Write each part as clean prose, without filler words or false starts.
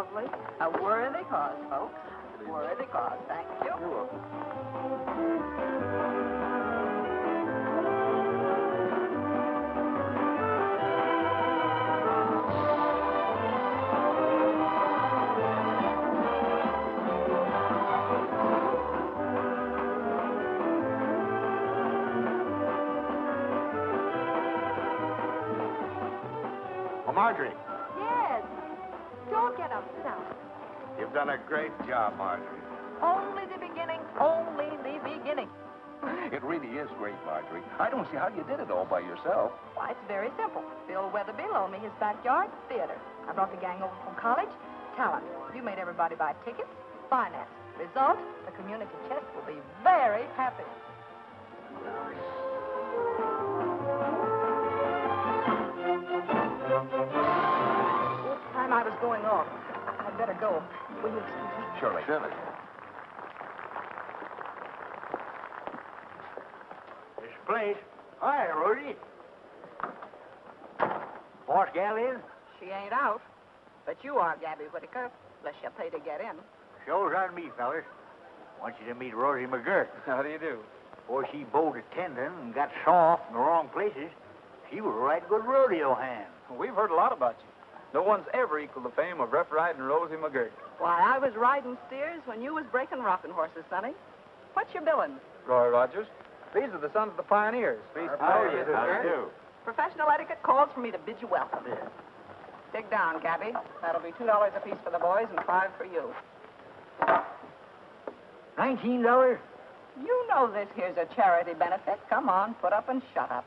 lovely. A worthy cause, folks. Worthy cause. Thank you. You're welcome. Oh, Marjorie, Yes. Don't get upset. you've done a great job, Marjorie. Only the beginning. Only the beginning. It really is great, Marjorie. I don't see how you did it all by yourself. Why, it's very simple. Bill Weatherby loaned me his backyard theater. I brought the gang over from college. Talent. You made everybody buy tickets. Finance. Result, the community chest will be very happy. It's time I was going off. I'd better go. Will you excuse me? Surely. This place. Hi, Rhodey. Boss gal in? She ain't out. But you are, Gabby Whitaker, unless you pay to get in. Shows on me, fellas. Want you to meet Rosie McGurk. How do you do? Before she bowed a tendon and got soft in the wrong places, she was a right good rodeo hand. We've heard a lot about you. No one's ever equaled the fame of Rough Riding Rosie McGurk. Why, I was riding steers when you was breaking rocking horses, Sonny. What's your billing? Roy Rogers. These are the sons of the pioneers. How do you do? Professional etiquette calls for me to bid you welcome. Dig down, Gabby. That'll be $2 apiece for the boys and $5 for you. $19? You know this here's a charity benefit. Come on, put up and shut up.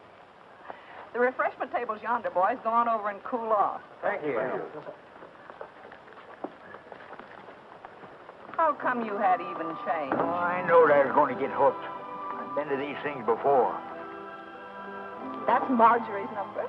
The refreshment table's yonder, boys. Go on over and cool off. Thank you. How come you had even change? Oh, I knowed I was going to get hooked. I've been to these things before. That's Marjorie's number.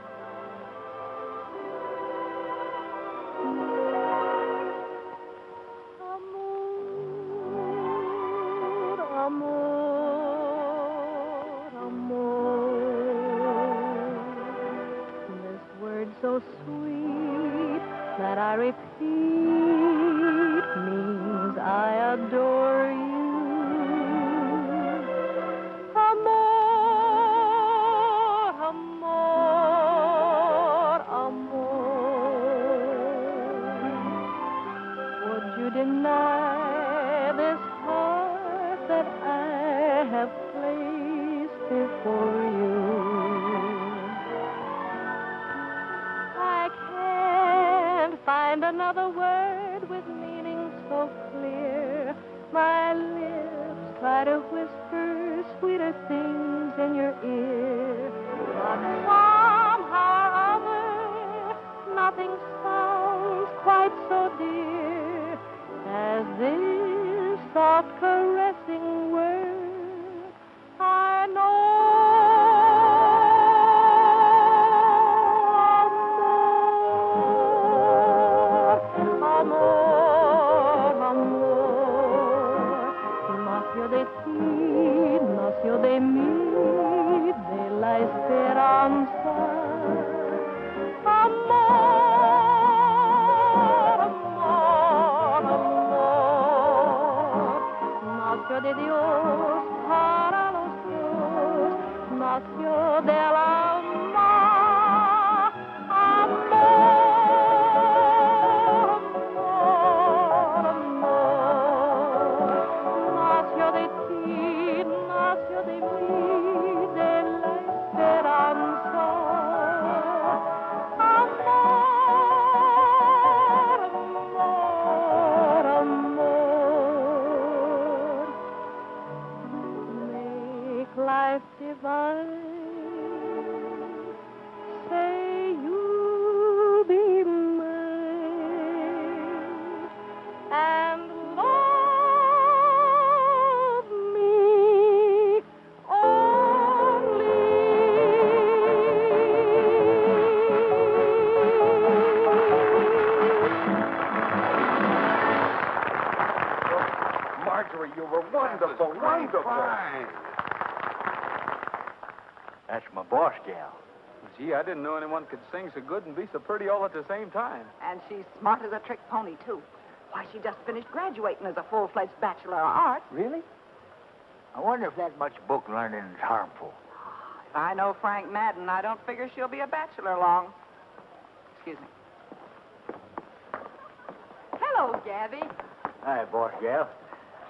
So sweet that I repeat means I adore you. Amor, amor, amor. Would you deny this heart that I have placed before you? Find another word with meaning so clear. My lips try to whisper sweeter things in your ear. But somehow or other, nothing sounds quite so dear as this soft caressing word. I know. Nació de mí, de la esperanza. Amor, amor, amor. Nació de Dios para los dos. Nació del alma. Amor, amor, amor. Nació de ti, nació de mí, de la esperanza. Amor, amor, amor. Make life divine. Say you'll be mine. And love me only. Marjorie, you were wonderful, wonderful. Fine. That's my boss gal. Gee, I didn't know anyone could sing so good and be so pretty all at the same time. And she's smart as a trick pony, too. Why, she just finished graduating as a full-fledged Bachelor of Arts. Really? I wonder if that much book learning is harmful. If I know Frank Madden, I don't figure she'll be a bachelor long. Excuse me. Hello, Gabby. Hi, boss gal.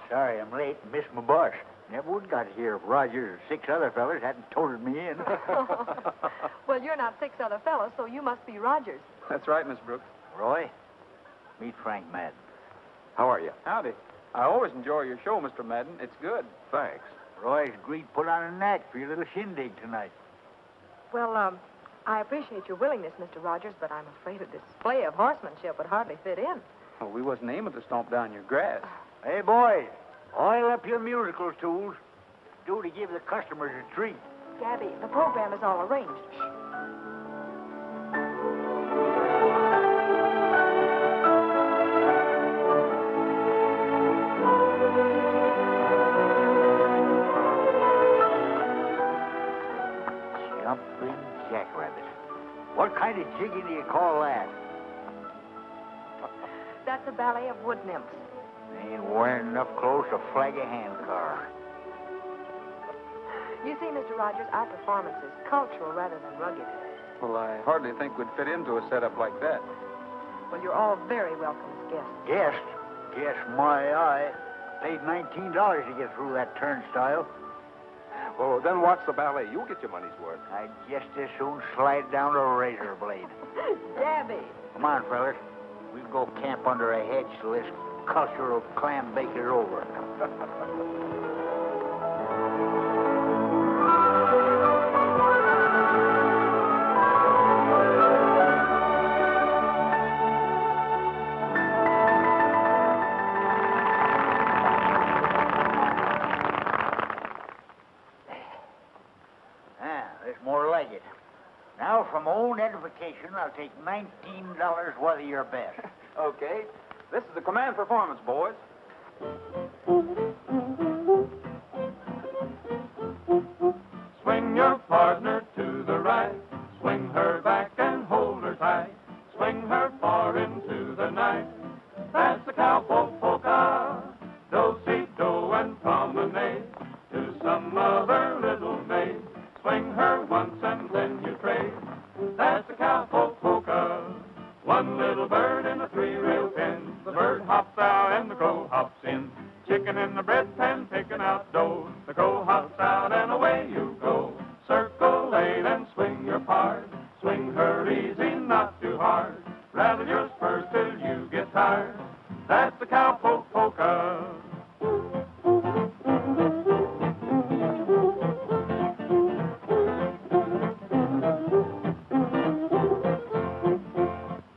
Sorry I'm late and missed my bus. Never would got here if Rogers and 6 other fellas hadn't toted me in. Well, you're not 6 other fellows, so you must be Rogers. That's right, Miss Brooks. Roy, meet Frank Madden. How are you? Howdy. I always enjoy your show, Mr. Madden. It's good. Thanks. Roy's agreed to put on a act for your little shindig tonight. Well, I appreciate your willingness, Mr. Rogers, but I'm afraid a display of horsemanship would hardly fit in. Well, we wasn't aiming to stomp down your grass. Hey, boys, oil up your musical tools. Do to give the customers a treat. Gabby, the program is all arranged. Jumping jackrabbit. What kind of jigging do you call that? That's a ballet of wood nymphs. They ain't wearing enough clothes to flag a handcar. You see, Mr. Rogers, our performance is cultural rather than rugged. Well, I hardly think we'd fit into a setup like that. Well, you're all very welcome as guests. Guest? Guess my eye. Paid $19 to get through that turnstile. Oh, then watch the ballet. You'll get your money's worth. I'd just as soon slide down a razor blade. Gabby! Come on, fellas. We'll go camp under a hedge till this cultural clam bake is over. There's more like it. Now, for my own edification, I'll take $19 worth of your best. Okay. This is the command performance, boys. Swing your partner to the right. Swing her back and hold her tight. Swing her far into the night. That's the cowpoke polka. Do-si-do and promenade to some other little maid. Swing her once and then you trade. That's the cowpoke polka. One little bird in a 3-rail pen. The bird hops out and the crow hops in. Chicken in the bread pan picking out dough. The crow hops out and away you go. Circle lane and swing your part. Swing her easy, not too hard. Rattle your spurs till you get tired. That's the cowpoke polka.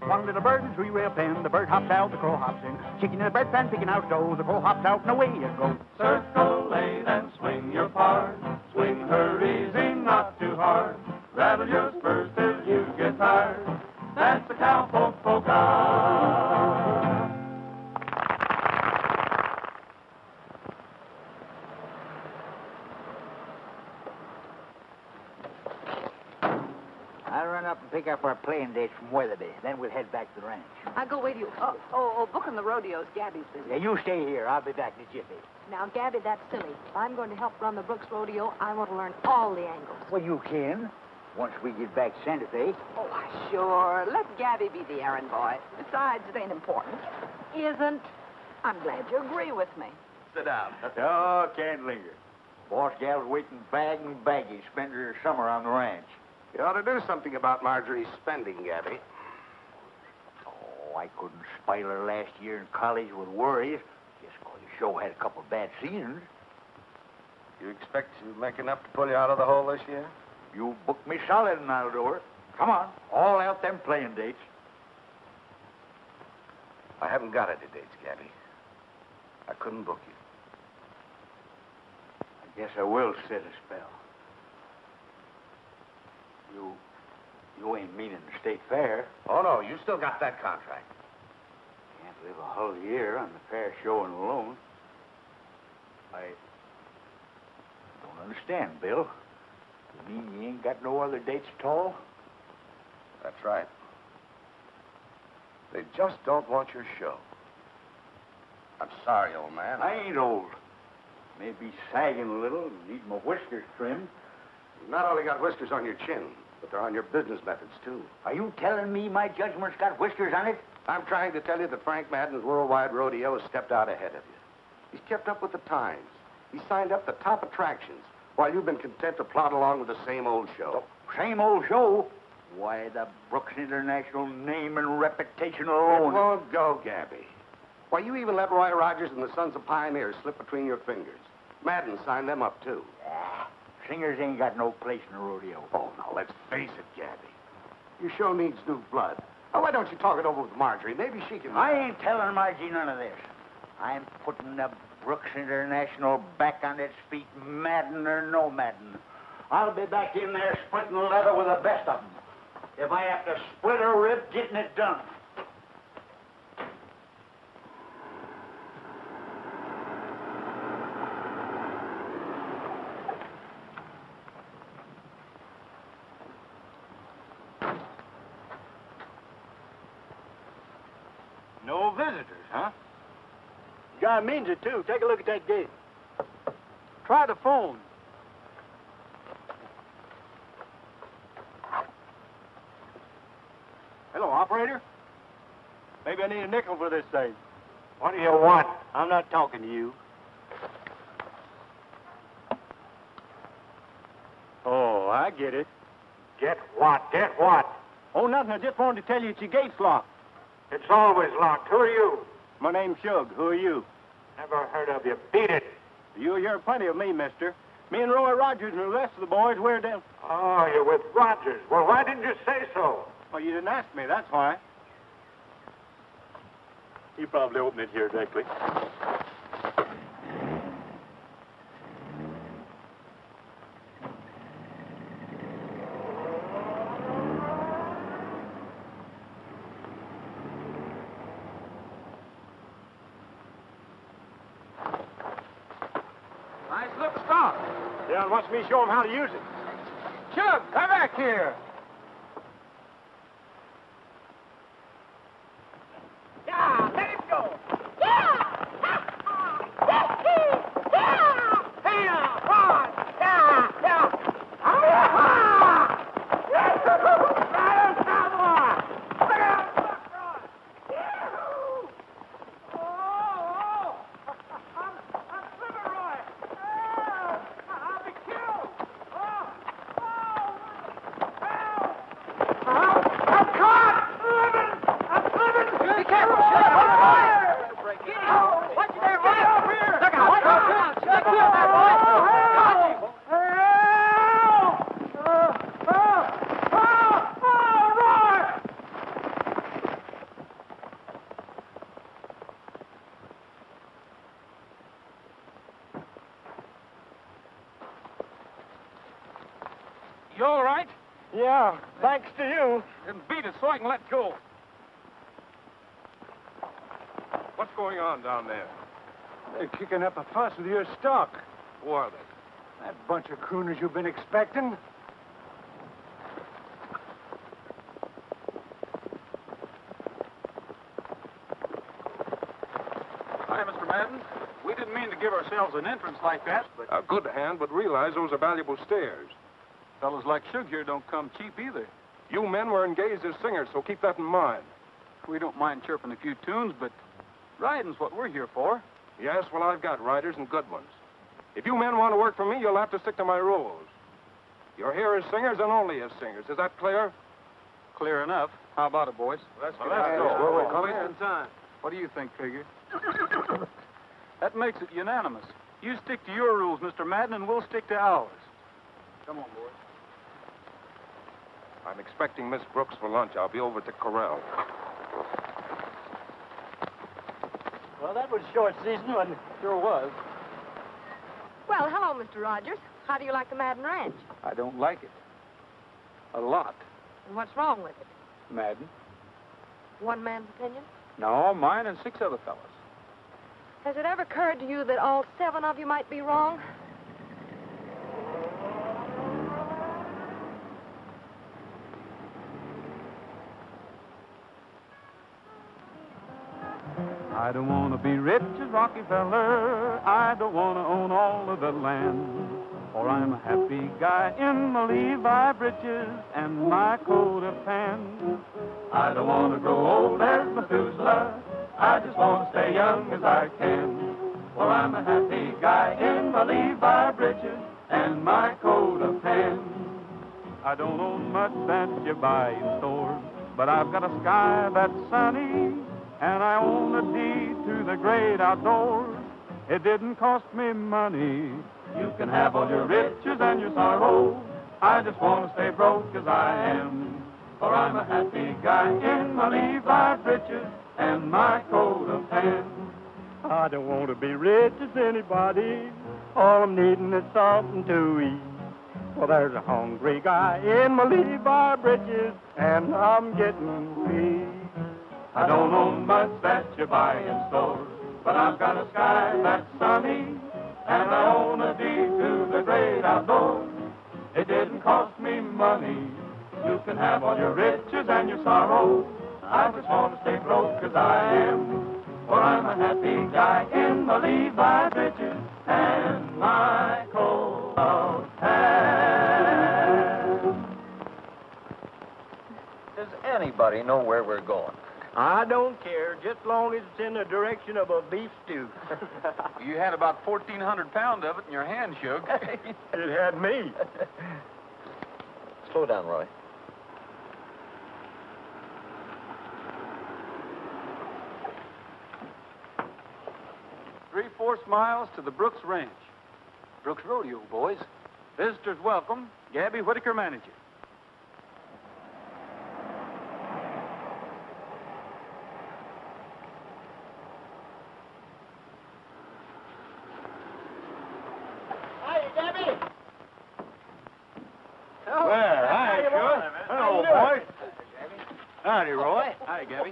One little bird in a 3-rail pen, the bird hops out, the crow hops in. Chicken in the bread pan picking out dough, the crow hops out and away you go. Circle lane and swing your part. Swing her easy, not too hard. Rattle your spurs till you get tired. That's the cowpoke polka. I'll run up and pick up our playing dates from Weatherby. Then we'll head back to the ranch. I'll go with you. Booking the rodeos. Gabby's busy. Yeah, you stay here. I'll be back in a jiffy. Now, Gabby, that's silly. If I'm going to help run the Brooks Rodeo, I want to learn all the angles. Well, you can. Once we get back to Santa Fe. Oh, sure. Let Gabby be the errand boy. Besides, it ain't important. Isn't. I'm glad you agree with me. Sit down. Oh, can't linger. Boss gal's waiting bag and baggage, spend her summer on the ranch. You ought to do something about Marjorie's spending, Gabby. Oh, I couldn't spoil her last year in college with worries. Just because the show had a couple of bad seasons. You expect to make enough to pull you out of the hole this year? You book me solid and I'll do her. Come on, all out them playing dates. I haven't got any dates, Gabby. I couldn't book you. I guess I will set a spell. You ain't meaning the state fair. Oh, no, you still got that contract. Can't live a whole year on the fair showing alone. I don't understand, Bill. You mean you ain't got no other dates at all? That's right. They just don't want your show. I'm sorry, old man. I ain't old. Maybe sagging a little, need my whiskers trimmed. You've not only got whiskers on your chin, but they're on your business methods, too. Are you telling me my judgment's got whiskers on it? I'm trying to tell you that Frank Madden's worldwide rodeo has stepped out ahead of you. He's kept up with the times. He's signed up the top attractions, while you've been content to plod along with the same old show. Same old show? Why, the Brooks International name and reputation It alone. won't go, Gabby. Why, you even let Roy Rogers and the Sons of Pioneers slip between your fingers. Madden signed them up, too. Singers ain't got no place in a rodeo. Oh, now, let's face it, Gabby. Your show needs new blood. Oh, why don't you talk it over with Marjorie? Maybe she can... I ain't telling Margie none of this. I'm putting the Brooks International back on its feet, Madden or no Madden. I'll be back in there splitting leather with the best of them. If I have to split a rib, getting it done. No visitors, huh? Guy means it, too. Take a look at that gate. Try the phone. Hello, operator. Maybe I need a nickel for this thing. What do you want? I'm not talking to you. Oh, I get it. Get what? Get what? Oh, nothing. I just wanted to tell you it's your gate's locked. It's always locked. Who are you? My name's Shug. Who are you? Never heard of you. Beat it. You hear plenty of me, mister. Me and Roy Rogers and the rest of the boys, we're down. Oh, you're with Rogers. Well, why didn't you say so? Well, you didn't ask me, that's why. You probably open it here directly. Nice little stock. Yeah, and wants me to show him how to use it. Chug, come back here. Yeah, let him go. You all right? Yeah, thanks to you. Then beat it so I can let go. What's going on down there? They're kicking up a fuss with your stock. Who are they? That bunch of crooners you've been expecting. Hi, Mr. Madden. We didn't mean to give ourselves an entrance like that, but A good hand, but realize those are valuable stairs. fellas like Shug here don't come cheap either. You men were engaged as singers, so keep that in mind. We don't mind chirping a few tunes, but riding's what we're here for. Yes, well, I've got riders and good ones. If you men want to work for me, you'll have to stick to my rules. You're here as singers and only as singers. Is that clear? Clear enough. How about it, boys? Let's go. Come in. Wasting time. What do you think, Figure? That makes it unanimous. You stick to your rules, Mr. Madden, and we'll stick to ours. Come on, boys. I'm expecting Miss Brooks for lunch. I'll be over at the corral. Well, that was short season, wasn't it? Sure was. Well, hello, Mr. Rogers. How do you like the Madden Ranch? I don't like it. A lot. And what's wrong with it? Madden? One man's opinion? No, mine and 6 other fellas. Has it ever occurred to you that all 7 of you might be wrong? I don't want to be rich as Rockefeller. I don't want to own all of the land. For I'm a happy guy in my Levi breeches and my coat of tan. I don't want to grow old as Methuselah. I just want to stay young as I can. For I'm a happy guy in my Levi breeches and my coat of tan. I don't own much that you buy in stores, but I've got a sky that's sunny, and I own a deed to the great outdoors. It didn't cost me money. You can have all your riches and your sorrow. I just want to stay broke as I am. For I'm a happy guy in my Levi breeches and my coat of tan. I don't want to be rich as anybody. All I'm needing is something to eat. Well, there's a hungry guy in my Levi breeches, and I'm getting weak. I don't own much that you buy in stores, but I've got a sky that's sunny, and I own a deed to the great outdoors. It didn't cost me money. You can have all your riches and your sorrow. I just want to stay broke as I am. For I'm a happy guy in my Levi breeches and my coat of tan. Does anybody know where we're going? I don't care, just long as it's in the direction of a beef stew. You had about 1,400 pounds of it and your hand shook. It had me. Slow down, Roy. Three-fourths miles to the Brooks Ranch. Brooks Rodeo, boys. Visitors welcome. Gabby Whitaker, manager. Hi, Gabby. Well, hi, Chuck. Hello, boys. Howdy, Roy. Hi, Gabby.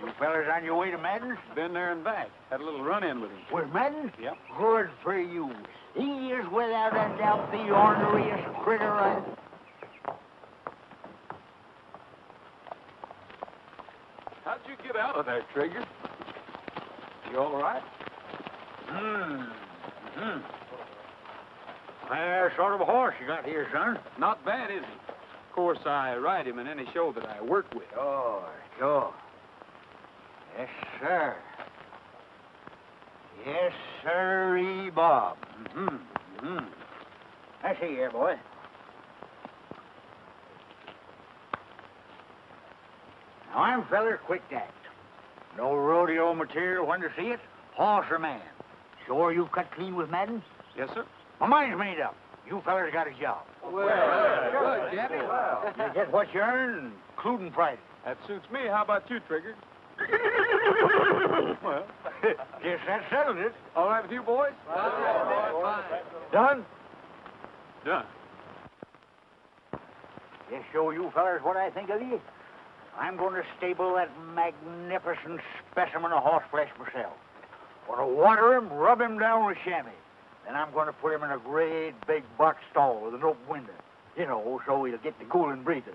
You fellas on your way to Madden's? Been there and back. Had a little run-in with him. With Madden? Yep. Good for you. He is without a doubt the orneriest critter I... How'd you get out of there, Trigger? You all right? Sort of a horse you got here, son. Not bad, is he? Of course, I ride him in any show that I work with. Oh, sure. Yes, sir. Yes, sirree, Bob. I see here, boy. Now, I'm feller quick to act. No rodeo material when to see it. Horse or man. Sure you've cut clean with Madden? Yes, sir. My mind's made up. You fellers got a job. Good, Gabby. You get what you earn, including Friday. That suits me. How about you, Trigger? Well, Guess that settled it. all right with you, boys? Done? Done. Just show you fellers what I think of you. I'm going to stable that magnificent specimen of horseflesh myself. Going to water him, rub him down with chamois. Then I'm going to put him in a great big box stall with an open window. You know, so he'll get the cooling breathing.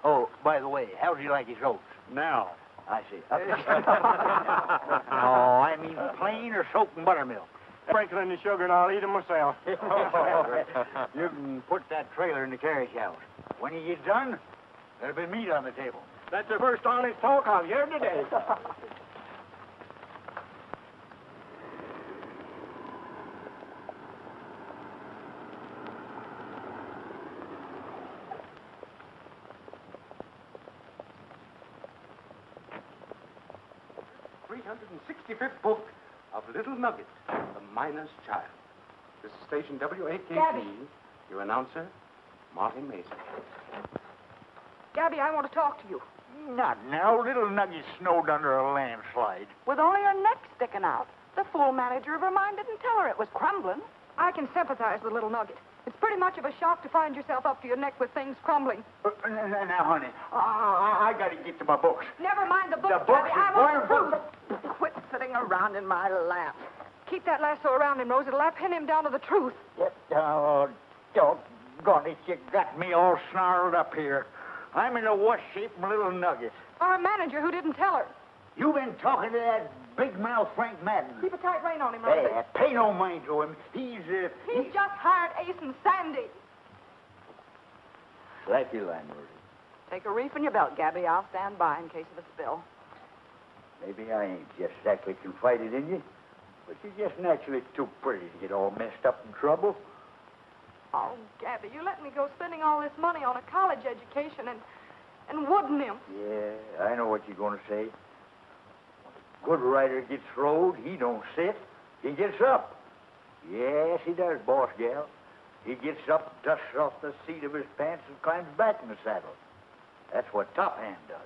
Oh, by the way, how's he like his oats? Now. I see. Oh, I mean plain or soaked in buttermilk. Sprinkle in the sugar and I'll eat them myself. You can put that trailer in the carriage house. When you get done, there'll be meat on the table. That's the first honest talk I've heard today. th book of Little Nugget, the Miner's Child. This is station WAKT. Gabby. Your announcer, Marty Mason. Gabby, I want to talk to you. Not now. Little Nugget snowed under a landslide. With only her neck sticking out. The fool manager of her mine didn't tell her it was crumbling. I can sympathize with Little Nugget. It's pretty much of a shock to find yourself up to your neck with things crumbling. Now, honey, I got to get to my books. Never mind the books, The books Gabby. I want the are truth. Quit sitting around in my lap. Keep that lasso around him, Rose. It'll pin him down to the truth. Oh, doggone it, you got me all snarled up here. I'm in a wash shape from Little Nugget. Our manager who didn't tell her. You've been talking to that big mouth Frank Madden. Keep a tight rein on him, Hey, Rosie. pay no mind to him. He's just hired Ace and Sandy. Like you, landlord. Take a reef in your belt, Gabby. I'll stand by in case of a spill. Maybe I ain't just exactly confided in you, but you're just naturally too pretty to get all messed up in trouble. Oh, Gabby, you let me go spending all this money on a college education and wood nymph. Yeah, I know what you're going to say. When a good rider gets rode, he don't sit. He gets up. Yes, he does, boss gal. He gets up, dusts off the seat of his pants, and climbs back in the saddle. That's what top hand does.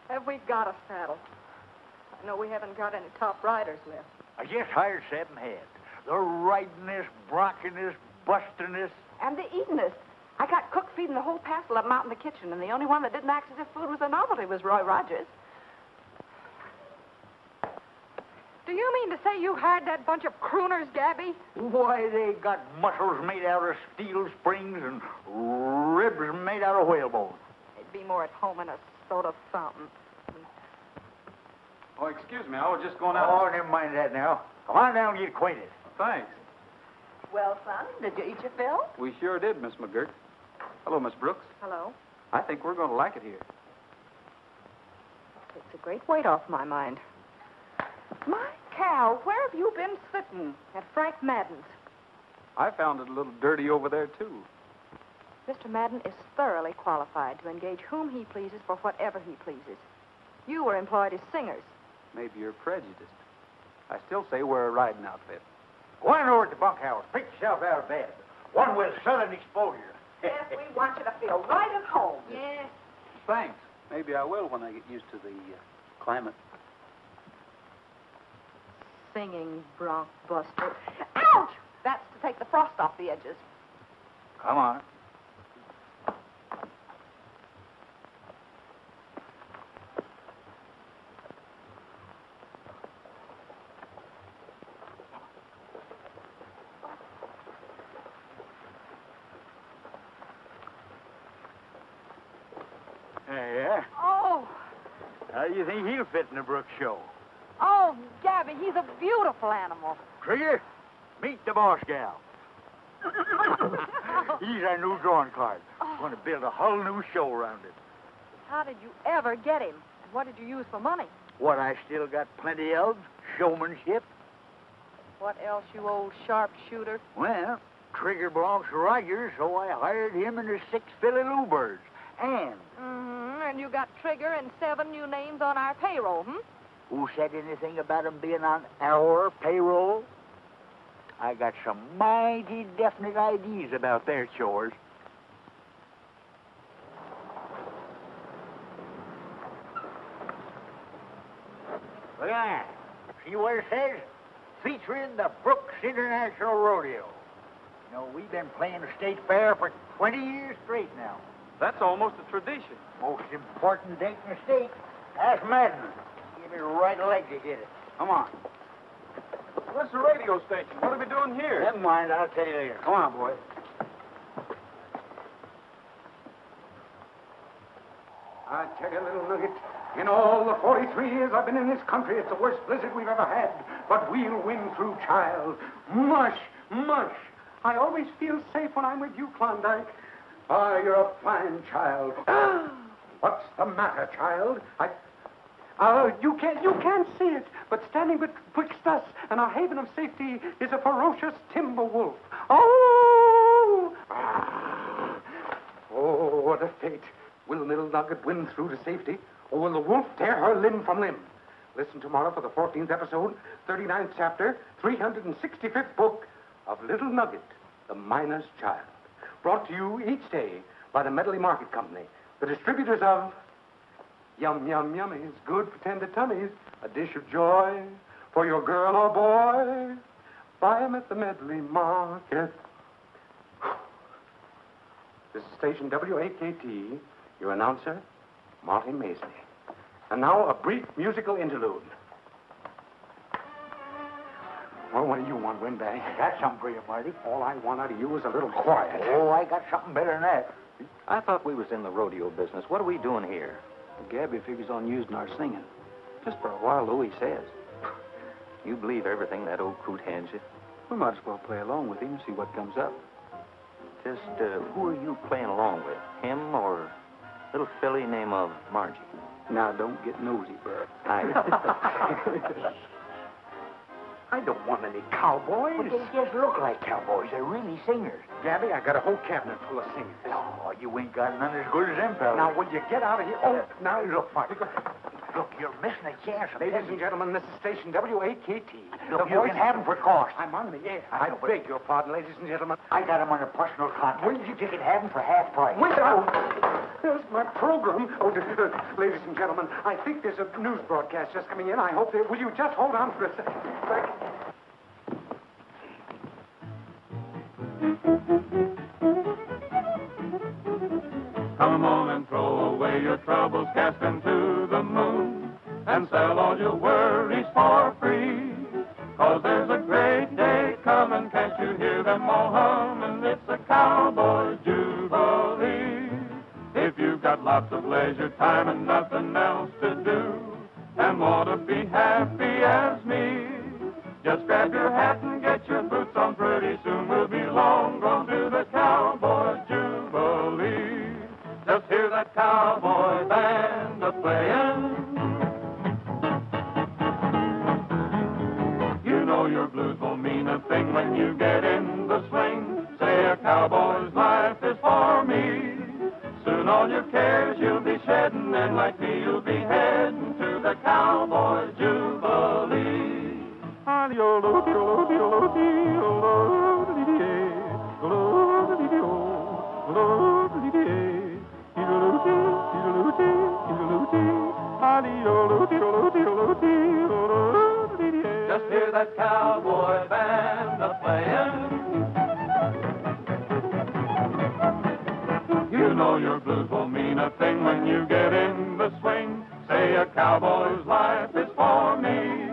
Have we got a saddle? I know we haven't got any top riders left. I just hired 7 head. They're riding this, bronching this, busting this. And the eating this. I got cook feeding the whole passel of them out in the kitchen, and the only one that didn't act as if food was a novelty was Roy Rogers. Do you mean to say you hired that bunch of crooners, Gabby? Why, they got muscles made out of steel springs and ribs made out of whalebone. They'd be more at home in a soda fountain. Oh, excuse me. I was just going out. Oh, never mind that now. Come on down and get acquainted. Thanks. Well, son, did you eat your fill? We sure did, Miss McGirt. Hello, Miss Brooks. Hello. I think we're going to like it here. Takes a great weight off my mind. My cow, where have you been sitting? At Frank Madden's. I found it a little dirty over there, too. Mr. Madden is thoroughly qualified to engage whom he pleases for whatever he pleases. You were employed as singers. Maybe you're prejudiced. I still say we're a riding outfit. Go on over to the bunkhouse. Pick yourself out of bed. One with southern exposure. Yes, we want you to feel right at home. Yes. Thanks. Maybe I will when I get used to the climate. Singing bronc buster. Ouch! That's to take the frost off the edges. Come on. Yeah. Oh, How do you think he'll fit in the Brooks show? oh, Gabby, he's a beautiful animal. Trigger, meet the boss gal. He's our new drawing card. Going to build a whole new show around it. How did you ever get him? And what did you use for money? What I still got plenty of, showmanship. What else, you old sharpshooter? Well, Trigger belongs to Rogers, so I hired him and his 6 Philly Bluebirds. And And you got Trigger and 7 new names on our payroll, who said anything about him being on our payroll? I got some mighty definite ideas about their chores. Look at that. See what it says? Featuring the Brooks International Rodeo. You know, we've been playing the state fair for 20 years straight now. That's almost a tradition. Most important date in the state. Ask Madden. Give me the right leg to hit it. Come on. What's the radio station? What are we doing here? Never mind, I'll tell you later. Come on, boy. I tell you, little nugget, in all the 43 years I've been in this country, it's the worst blizzard we've ever had. But we'll win through, child. Mush, mush. I always feel safe when I'm with you, Klondike. Ah, you're a fine child. What's the matter, child? You can't see it, but standing betwixt us and our haven of safety is a ferocious timber wolf. Oh! Oh, what a fate. Will little Nugget win through to safety, or will the wolf tear her limb from limb? Listen tomorrow for the 14th episode, 39th chapter, 365th book of Little Nugget, the Miner's Child. Brought to you each day by the Medley Market Company, the distributors of Yum, Yum, Yummies, good for tender tummies, a dish of joy for your girl or boy. Buy 'em at the Medley Market. This is station WAKT, your announcer, Marty Maisley. And now a brief musical interlude. Well, what do you want, Windbag? I got something for you, Marty. All I want out of you is a little quiet. Oh, I got something better than that. I thought we was in the rodeo business. What are we doing here? Gabby figures on using our singing. Just for a while, Louis says. You believe everything that old coot hands you? We might as well play along with him and see what comes up. Just, who are you playing along with? Him or little filly named Margie? Now, don't get nosy, Bert. I don't want any cowboys. But they just look like cowboys. They're really singers. Gabby, I got a whole cabinet full of singers. Oh, you ain't got none as good as them fellas. Now, will you get out of here? Oh, now, Look, Mark. Look, you're missing a chance. Ladies and gentlemen, this is station WAKT. Look, you can have them for cost. I'm on the air. I beg your pardon, ladies and gentlemen. I got them on a personal contract. You can have them for half price. Wait out! There's my program. Oh, ladies and gentlemen, I think there's a news broadcast just coming in. I hope that... Will you just hold on for a second? Come on and throw away your troubles, cast them to the moon, and sell all your worries for free. 'Cause there's a great day coming, can't you hear them all humming? It's a cowboy jubilee. If you've got lots of leisure time and nothing else to do, and want to be happy as me, just grab your hat and get your boots on. Pretty soon we'll be long gone to the cowboy jubilee. Just hear that cowboy band a-playing. You know your blues will mean a thing when you get in the swing. Say a cowboy's life is for me. Soon all your cares you'll be shedding, and like me you'll be heading to the cowboy jubilee. Just hear that cowboy band a-playing. You know your blues will mean a thing when you get in the swing. Say a cowboy's life is for me.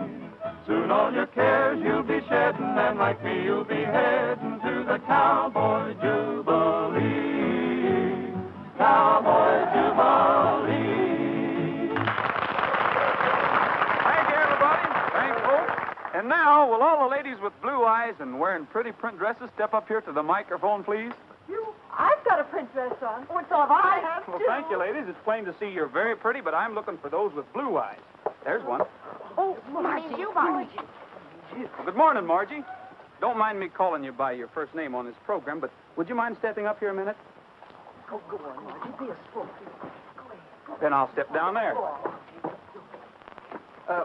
Soon all your cares you'll be shedding, and like me you'll be heading to the cowboy jubilee. Cowboy jubilee. Thank you, everybody. Thanks, folks. And now, will all the ladies with blue eyes and wearing pretty print dresses step up here to the microphone, please? I've got a print dress on. Oh, it's all I have, Well, thank you, ladies. It's plain to see you're very pretty, but I'm looking for those with blue eyes. There's one. Oh, Margie. Well, good morning, Margie. Don't mind me calling you by your first name on this program, but would you mind stepping up here a minute? Oh, go on, Margie. Be a sport. Then I'll step down there.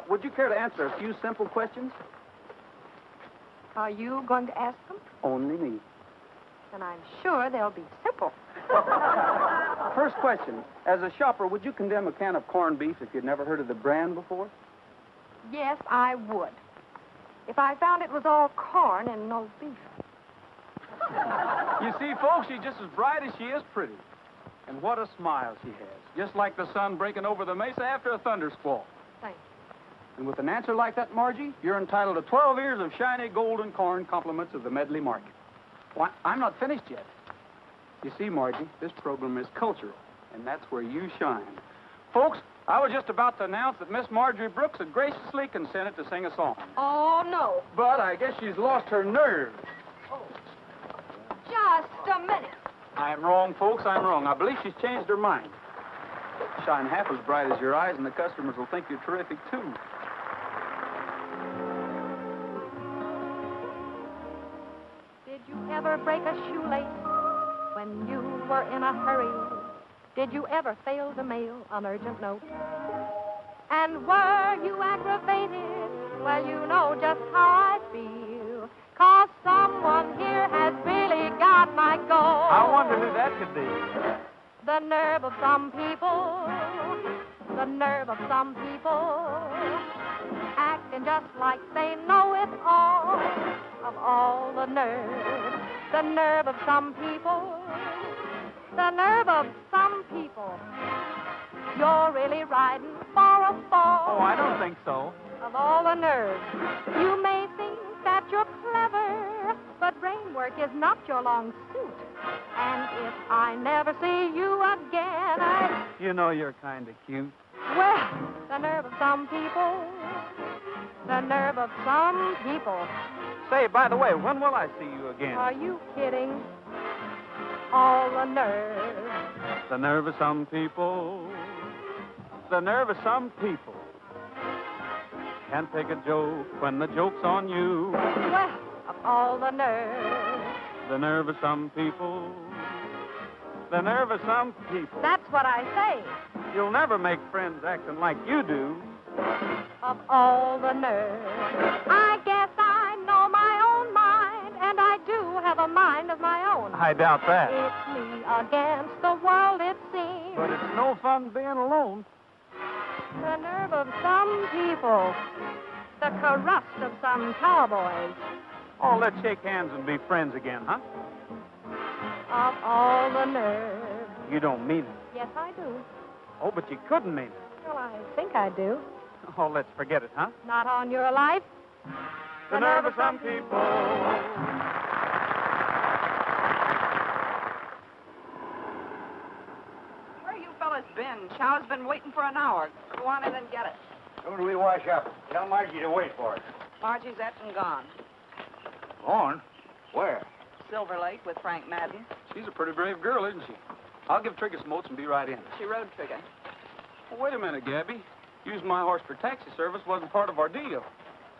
Would you care to answer a few simple questions? Are you going to ask them? Only me. And I'm sure they'll be simple. First question. As a shopper, would you condemn a can of corned beef if you'd never heard of the brand before? Yes, I would. If I found it was all corn and no beef. You see, folks, she's just as bright as she is pretty. And what a smile she has. Just like the sun breaking over the mesa after a thundersquall. Thanks. And with an answer like that, Margie, you're entitled to 12 ears of shiny golden corn compliments of the Medley Market. Well, I'm not finished yet. You see, Margie, this program is cultural, and that's where you shine. Folks, I was just about to announce that Miss Marjorie Brooks had graciously consented to sing a song. Oh, no. But I guess she's lost her nerve. Just a minute. I'm wrong, folks, I'm wrong. I believe she's changed her mind. Shine half as bright as your eyes, and the customers will think you're terrific, too. Did you ever break a shoelace when you were in a hurry? Did you ever fail to mail an urgent note? And were you aggravated? Well, you know just how I feel. 'Cause someone here has really got my goat. I wonder who that could be. The nerve of some people, the nerve of some people, acting just like they know it all. Of all the nerve of some people, the nerve of some people. You're really riding for a fall. Oh, I don't think so. Of all the nerve, you may think that you're clever, but brain work is not your long suit. And if I never see you again, You know you're kind of cute. Well, the nerve of some people. The nerve of some people. Say, by the way, when will I see you again? Are you kidding? All the nerve. The nerve of some people. The nerve of some people. Can't take a joke when the joke's on you. Well, of all the nerve. The nerve of some people. The nerve of some people. That's what I say. You'll never make friends acting like you do. Of all the nerve. I guess I know my own mind, and I do have a mind of my own. I doubt that. It's me against the world, it seems. But it's no fun being alone. The nerve of some people. The corrust of some cowboys. Oh, let's shake hands and be friends again, huh? Of all the nerve. You don't mean it. Yes, I do. Oh, but you couldn't mean it. Well, I think I do. Oh, let's forget it, huh? Not on your life. The nerve of some people. Where you fellas been? Chow's been waiting for an hour. Go on in and get it. Soon as we wash up, tell Margie to wait for us. Margie's up and gone. Gone? Where? Silver Lake with Frank Madden. She's a pretty brave girl, isn't she? I'll give Trigger some oats and be right in. She rode Trigger. Well, wait a minute, Gabby. Using my horse for taxi service wasn't part of our deal.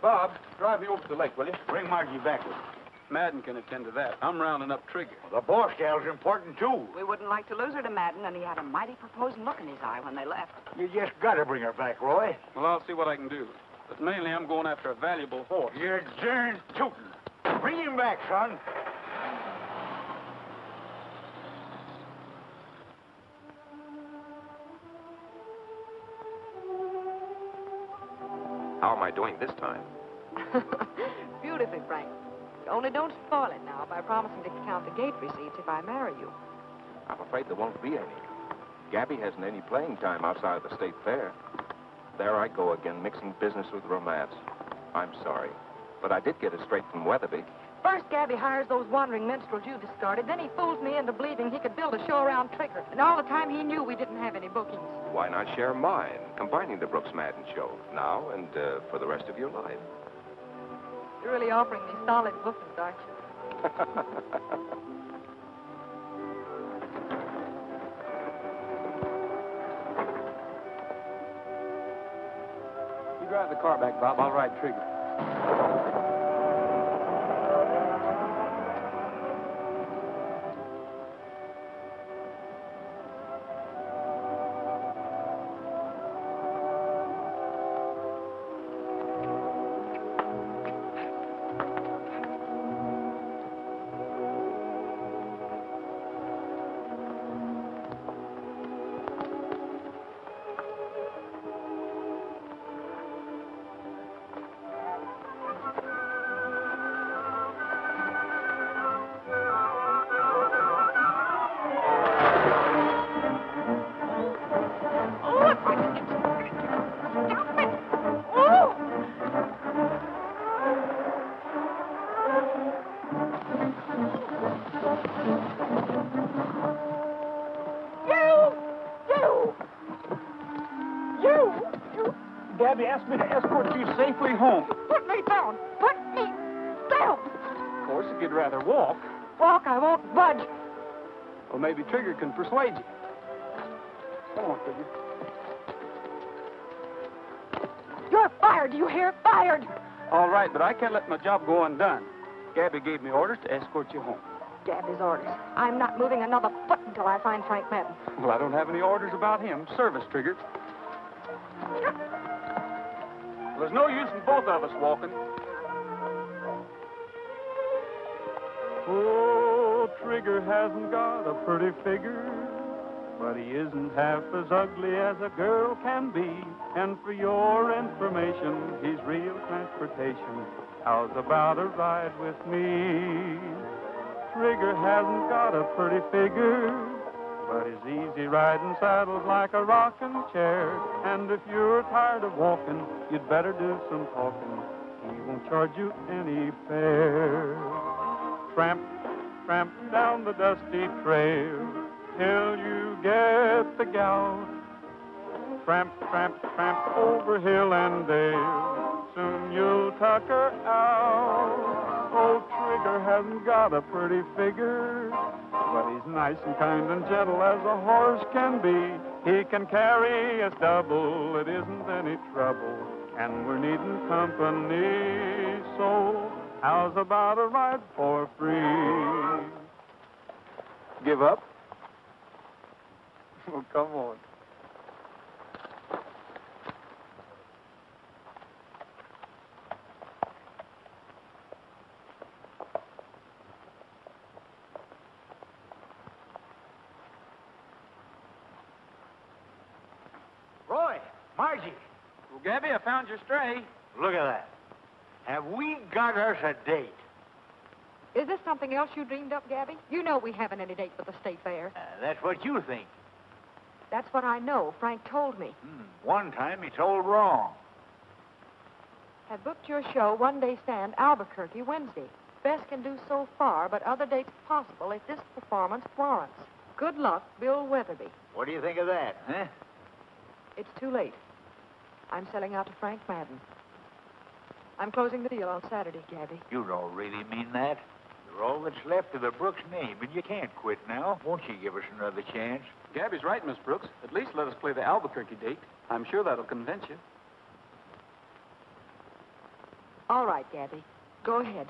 Bob, drive me over to the lake, will you? Bring Margie back with you. Madden can attend to that. I'm rounding up Trigger. Well, the boss gal's important, too. We wouldn't like to lose her to Madden, and he had a mighty proposing look in his eye when they left. You just gotta bring her back, Roy. Well, I'll see what I can do. But mainly I'm going after a valuable horse. You're darn tootin'. Bring him back, son. How am I doing this time? Beautifully, Frank. Only don't spoil it now by promising to count the gate receipts if I marry you. I'm afraid there won't be any. Gabby hasn't any playing time outside of the state fair. There I go again, mixing business with romance. I'm sorry, but I did get it straight from Weatherby. First, Gabby hires those wandering minstrels you discarded. Then he fools me into believing he could build a show around Trigger. And all the time he knew we didn't have any bookings. Why not share mine, combining the Brooks Madden show now and for the rest of your life? You're really offering me solid bookings, aren't you? You drive the car back, Bob. I'll ride Trigger. Gabby asked me to escort you safely home. Put me down! Put me down! Of course, if you'd rather walk. Walk, I won't budge. Well, maybe Trigger can persuade you. Come on, Trigger. You're fired, do you hear? Fired! All right, but I can't let my job go undone. Gabby gave me orders to escort you home. Gabby's orders. I'm not moving another foot until I find Frank Madden. Well, I don't have any orders about him. Service, Trigger. Well, there's no use in both of us walking. Oh, Trigger hasn't got a pretty figure, but he isn't half as ugly as a girl can be. And for your information, he's real transportation. How's about a ride with me? Trigger hasn't got a pretty figure, but his easy riding saddle's like a rocking chair. And if you're tired of walking, you'd better do some talking. He won't charge you any fare. Tramp, tramp down the dusty trail till you get the gal Tramp, tramp, tramp over hill and dale. Soon you'll tucker out. Old Trigger hasn't got a pretty figure, but he's nice and kind and gentle as a horse can be. He can carry us double, it isn't any trouble, and we're needing company. So how's about a ride for free? Give up? Well, come on. Roy, Margie, Well, Gabby, I found your stray. look at that. Have we got us a date? Is this something else you dreamed up, Gabby? You know we haven't any date for the state fair. That's what you think. That's what I know. Frank told me. One time he told wrong. Had booked your show, one-day stand, Albuquerque, Wednesday. Best can do so far, but other dates possible if this performance warrants. Good luck, Bill Weatherby. What do you think of that, huh? It's too late. I'm selling out to Frank Madden. I'm closing the deal on Saturday, Gabby. You don't really mean that. You're all that's left of the Brooks name, and you can't quit now. Won't you give us another chance? Gabby's right, Miss Brooks. At least let us play the Albuquerque date. I'm sure that'll convince you. All right, Gabby. Go ahead.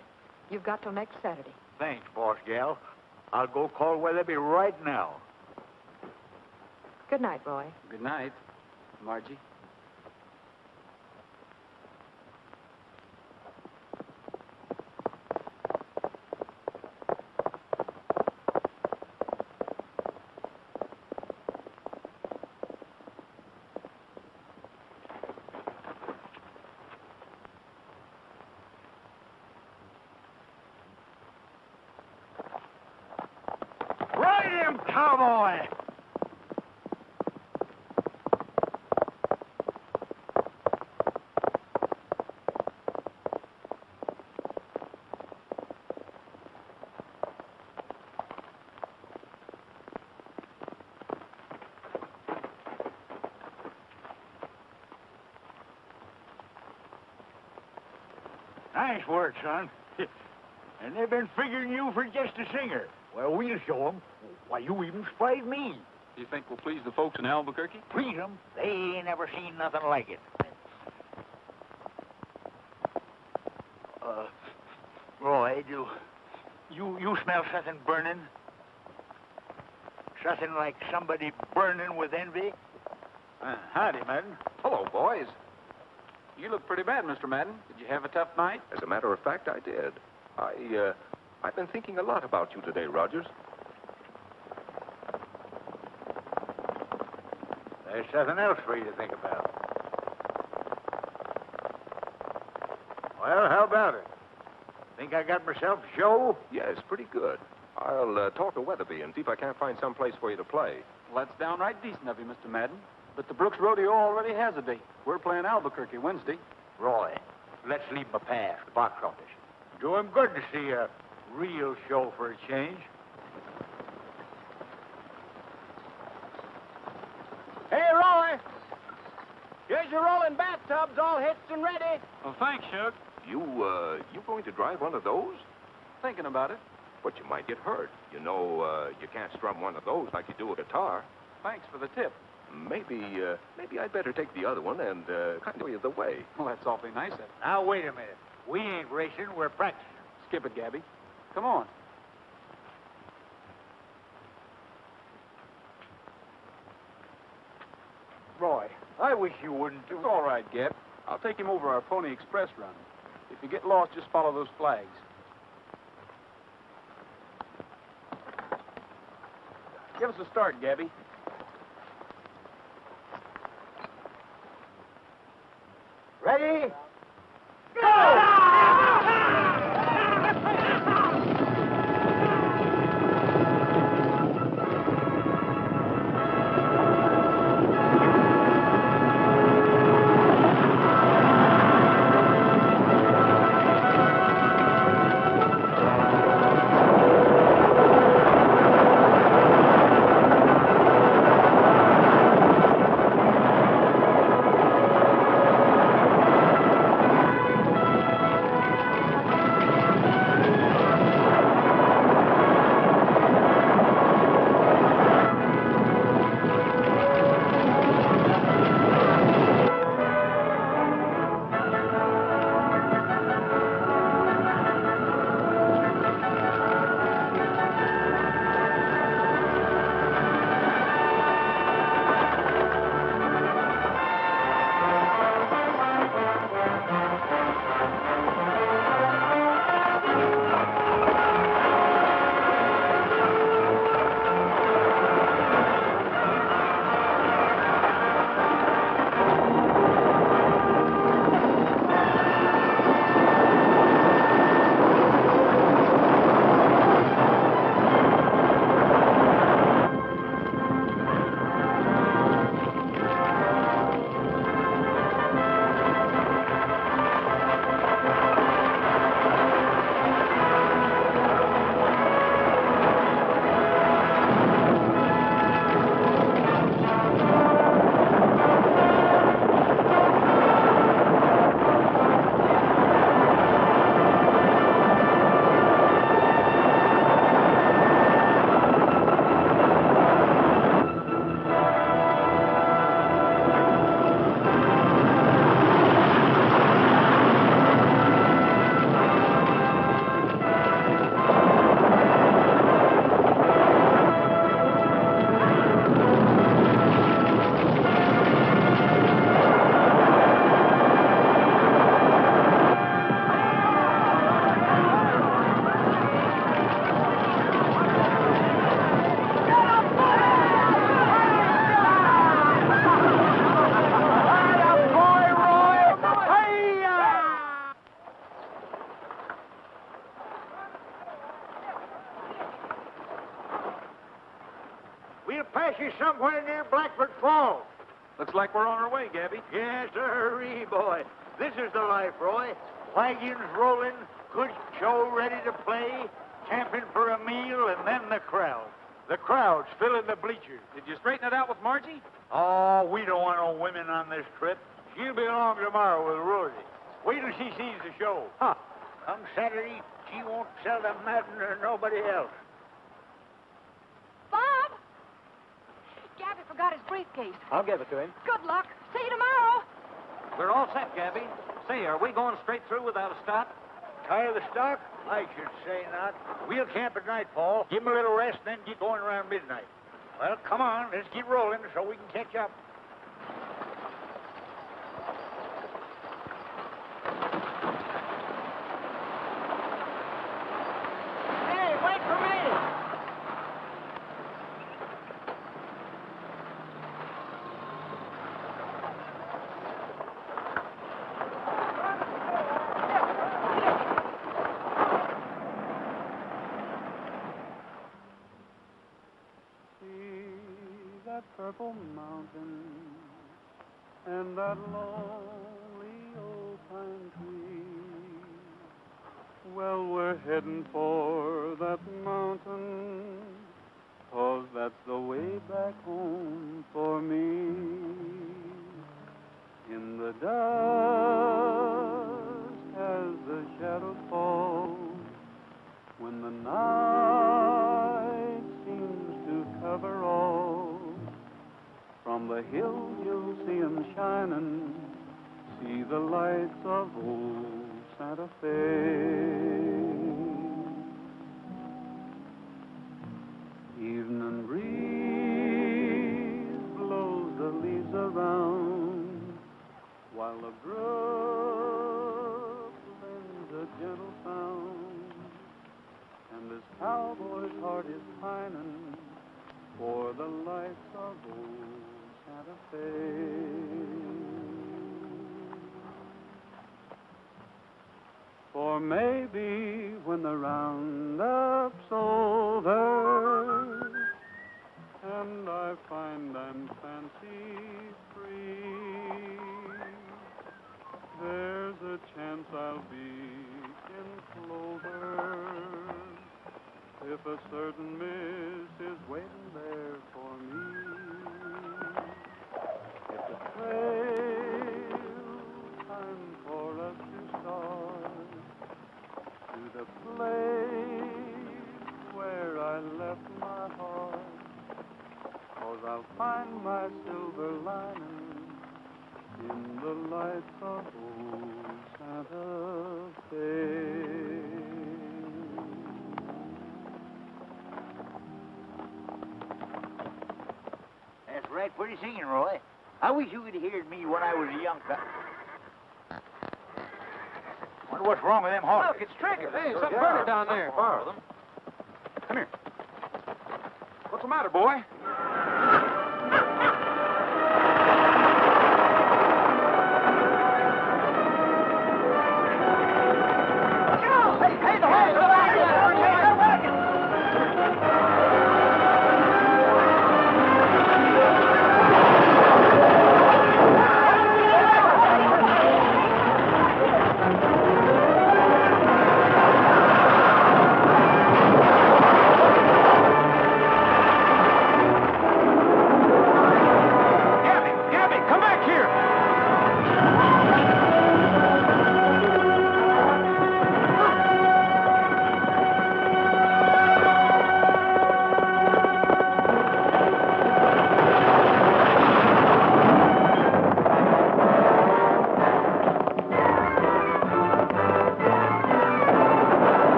You've got till next Saturday. Thanks, boss gal. I'll go call Weatherby right now. Good night, Roy. Good night, Margie. Ride him, cowboy! Nice work, son. And they've been figuring you for just a singer. Well, we'll show them. Why, you even spied me. Do you think we'll please the folks in Albuquerque? Please them? They ain't never seen nothing like it. Roy, you smell something burning? Something like somebody burning with envy? Howdy, Madden. Hello, boys. You look pretty bad, Mr. Madden. Did you have a tough night? As a matter of fact, I did. I've been thinking a lot about you today, Rogers. There's something else for you to think about. Well, how about it? Think I got myself a show? Yes, pretty good. I'll talk to Weatherby and see if I can't find some place for you to play. Well, that's downright decent of you, Mr. Madden. But the Brooks Rodeo already has a date. We're playing Albuquerque Wednesday. Roy, let's leave him a pass, the box office. Do him good to see a real show for a change. Hey, Roy! Here's your rolling bathtubs all hitched and ready. Well, thanks, Shug. You going to drive one of those? Thinking about it. But you might get hurt. You know, you can't strum one of those like you do a guitar. Thanks for the tip. Maybe I'd better take the other one and kind of show you the way. Well, that's awfully nice of you. Now, wait a minute. We ain't racing, we're practicing. Skip it, Gabby. Come on. Roy, I wish you wouldn't do... It's all right, Gab. I'll take him over our Pony Express run. If you get lost, just follow those flags. Give us a start, Gabby. Ready? We'll pass you somewhere near Blackford Falls. Looks like we're on our way, Gabby. Yes, sir, boy. This is the life, Roy. Wagons rolling, good show ready to play, camping for a meal, and then the crowd. The crowd's filling the bleachers. Did you straighten it out with Margie? Oh, we don't want no women on this trip. She'll be along tomorrow with Rosie. Wait till she sees the show. Huh. Come Saturday, she won't sell to Madden or nobody else. Bob! Gabby forgot his briefcase. I'll give it to him. Good luck. See you tomorrow. We're all set, Gabby. Say, are we going straight through without a stop? Tire the stock? I should say not. We'll camp at nightfall, give 'em a little rest, and then get going around midnight. Well, come on, let's get rolling so we can catch up. Hey, wait for me! That purple mountain and that lonely old pine tree. Well, we're heading for that mountain, 'cause that's the way back home for me. In the dusk as the shadows fall, when the night seems to cover all, from the hills you'll see 'em shining, see the lights of old Santa Fe. Evening breeze blows the leaves around, while the brook lends a gentle sound, and this cowboy's heart is pining for the lights of old Santa Fe. For maybe when the roundup's over and I find I'm fancy free, there's a chance I'll be in clover, if a certain miss is waiting there for me. It's a trail time for us to start to the place where I left my heart, 'cause I'll find my silver lining in the lights of old Santa Fe. That's right, pretty singing, Roy. I wish you could have heard me when I was a young fella. Wonder what's wrong with them horses. Look, it's Trigger. Hey, something burning down there. Borrow them. Come here. What's the matter, boy? Hey, the horse! The wagon! The wagon!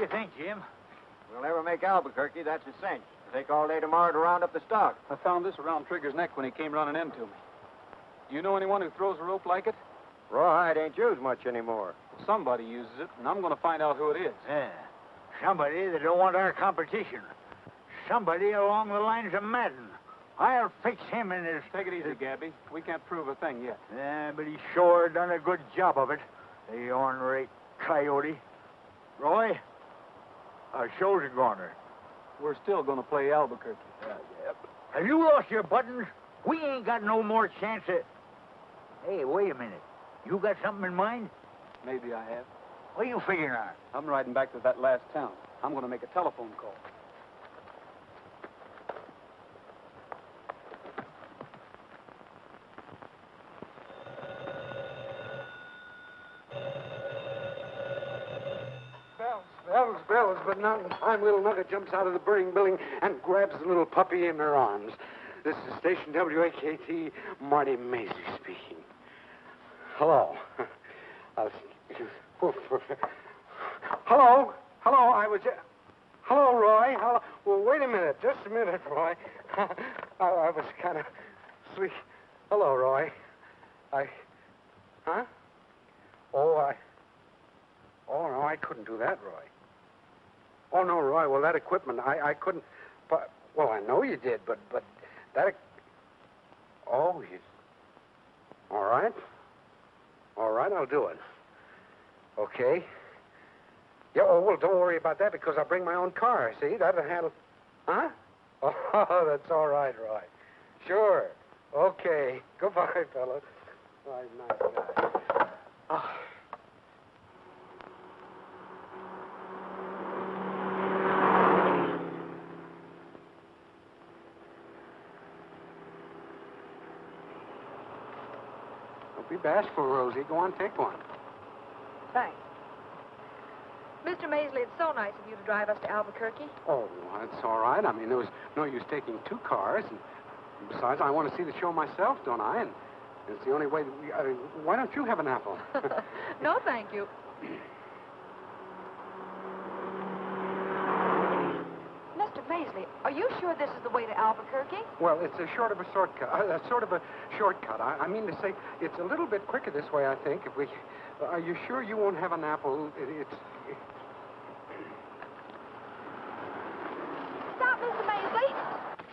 you think, Jim? We'll never make Albuquerque, that's a cinch. It'll take all day tomorrow to round up the stock. I found this around Trigger's neck when he came running into me. You know anyone who throws a rope like it? Rawhide ain't used much anymore. Somebody uses it, and I'm going to find out who it is. Yeah. Somebody that don't want our competition. Somebody along the lines of Madden. I'll fix him in his... Take it easy, Gabby. We can't prove a thing yet. Yeah, but he sure done a good job of it. The ornery coyote. Roy, our show's a goner. We're still going to play Albuquerque. Have you lost your buttons? We ain't got no more chance of... Hey, wait a minute. You got something in mind? Maybe I have. What are you figuring on? I'm riding back to that last town. I'm going to make a telephone call. Bells, but not in time. Little Nugget jumps out of the burning building and grabs the little puppy in her arms. This is Station WAKT, Marty Maisley speaking. Hello. Hello, I was... Hello, Roy. Hello. Well, wait a minute. Just a minute, Roy. I was kind of sleep. Hello, Roy. Huh? Oh, no, I couldn't do that, Roy. Oh, no, Roy. Well, that equipment, I couldn't... But, well, I know you did, but that... Oh, you... All right. All right, I'll do it. Okay. Yeah, oh, well, don't worry about that because I'll bring my own car, see? That'll handle... Huh? Oh, that's all right, Roy. Sure. Okay. Goodbye, fella. Oh, nice guy. Oh. Don't be bashful, Rosie. Go on, take one. Thanks. Mr. Maisley, it's so nice of you to drive us to Albuquerque. Oh, that's all right. I mean, there was no use taking two cars. And besides, I want to see the show myself, don't I? And it's the only way that we... why don't you have an apple? No, thank you. Mr. Maisley, are you sure this is the way to Albuquerque? Well, it's a sort of a shortcut. I mean to say, it's a little bit quicker this way, I think. If we... are you sure you won't have an apple? Stop, Mr. Maisley.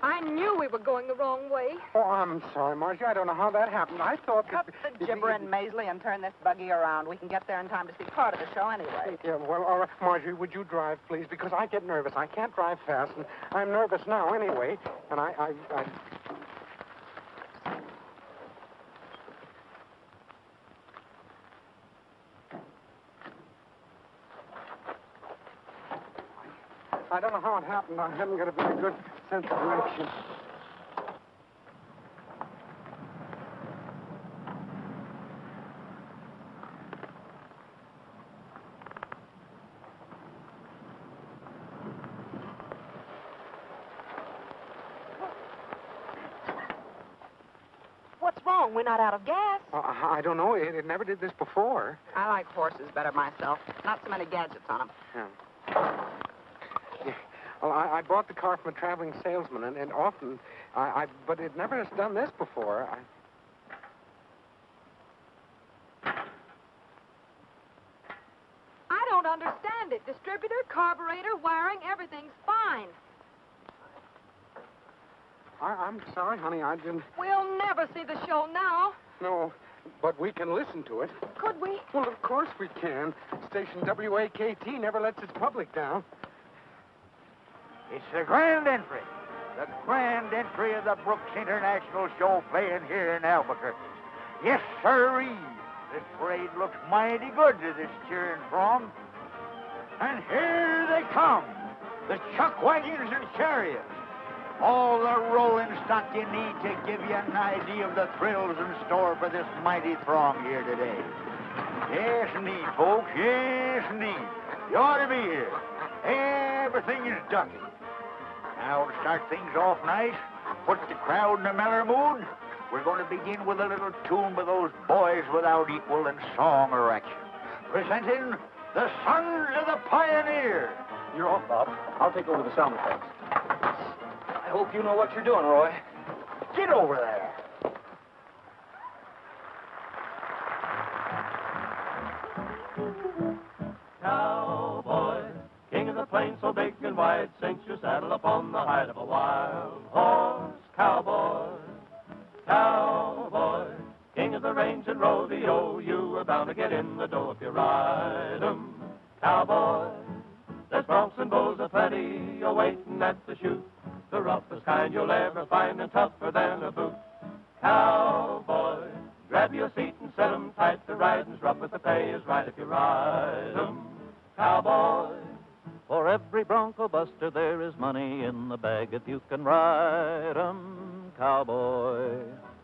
I knew we were going the wrong way. Oh, I'm sorry, Margie. I don't know how that happened. I thought Cut the gibbering, Maisley, and turn this buggy around. We can get there in time to see part of the show anyway. Yeah, well, all right. Margie, would you drive, please? Because I get nervous. I can't drive fast, and I'm nervous now anyway. And I don't know how it happened. I haven't got a very good sense of direction. What's wrong? We're not out of gas. I don't know. It never did this before. I like horses better myself. Not so many gadgets on them. Yeah. Well, I bought the car from a traveling salesman, and often, but it never has done this before. I don't understand it. Distributor, carburetor, wiring, everything's fine. I'm sorry, honey, I didn't... We'll never see the show now. No, but we can listen to it. Could we? Well, of course we can. Station WAKT never lets its public down. It's the grand entry. The grand entry of the Brooks International Show playing here in Albuquerque. Yes, sirree. This parade looks mighty good to this cheering throng. And here they come. The chuck wagons and chariots. All the rolling stock you need to give you an idea of the thrills in store for this mighty throng here today. Yes, indeed, folks. Yes, indeed. You ought to be here. Everything is ducky. Now, to start things off nice, put the crowd in a mellow mood, we're going to begin with a little tune by those boys without equal in song or action. Presenting the Sons of the Pioneer. You're off, Bob. I'll take over the sound effects. I hope you know what you're doing, Roy. Get over there. Cowboy, king of the plains so big and wide, cinch your saddle upon the hide of a wild horse. Cowboy, cowboy, king of the range and rodeo, you are bound to get in the dough if you ride 'em. Cowboy, there's broncs and bulls aplenty a-waiting at the chute, the roughest kind you'll ever find and tougher than a boot. Cowboy, grab your seat and set 'em tight, the riding's rough but the pay is right if you ride 'em. Cowboy, for every bronco buster there is money in the bag if you can ride 'em, cowboy.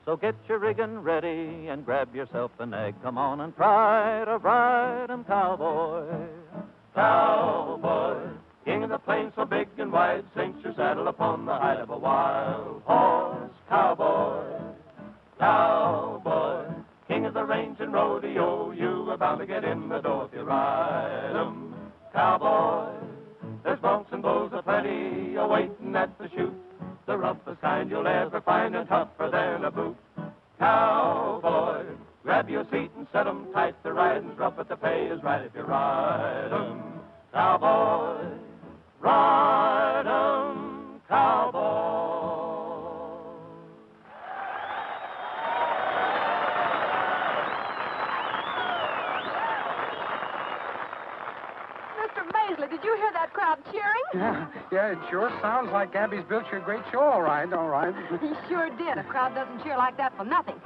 So get your rigging ready and grab yourself a nag. Come on and try to ride 'em, cowboy. cowboy, king of the plains so big and wide, cinch your saddle upon the hide of a wild horse. Cowboy, cowboy, king of the range and rodeo, you are bound to get in the dough if you ride 'em. Cowboy, there's broncs and bulls aplenty a-waiting at the chute, the roughest kind you'll ever find and tougher than a boot. Cowboy, grab your seat and set 'em tight, the riding's rough but the pay is right if you ride 'em. Cowboy, ride 'em, cowboy. Mr. Maisley, did you hear that crowd cheering? Yeah, it sure sounds like Gabby's built you a great show, all right, all right. He sure did. A crowd doesn't cheer like that for nothing.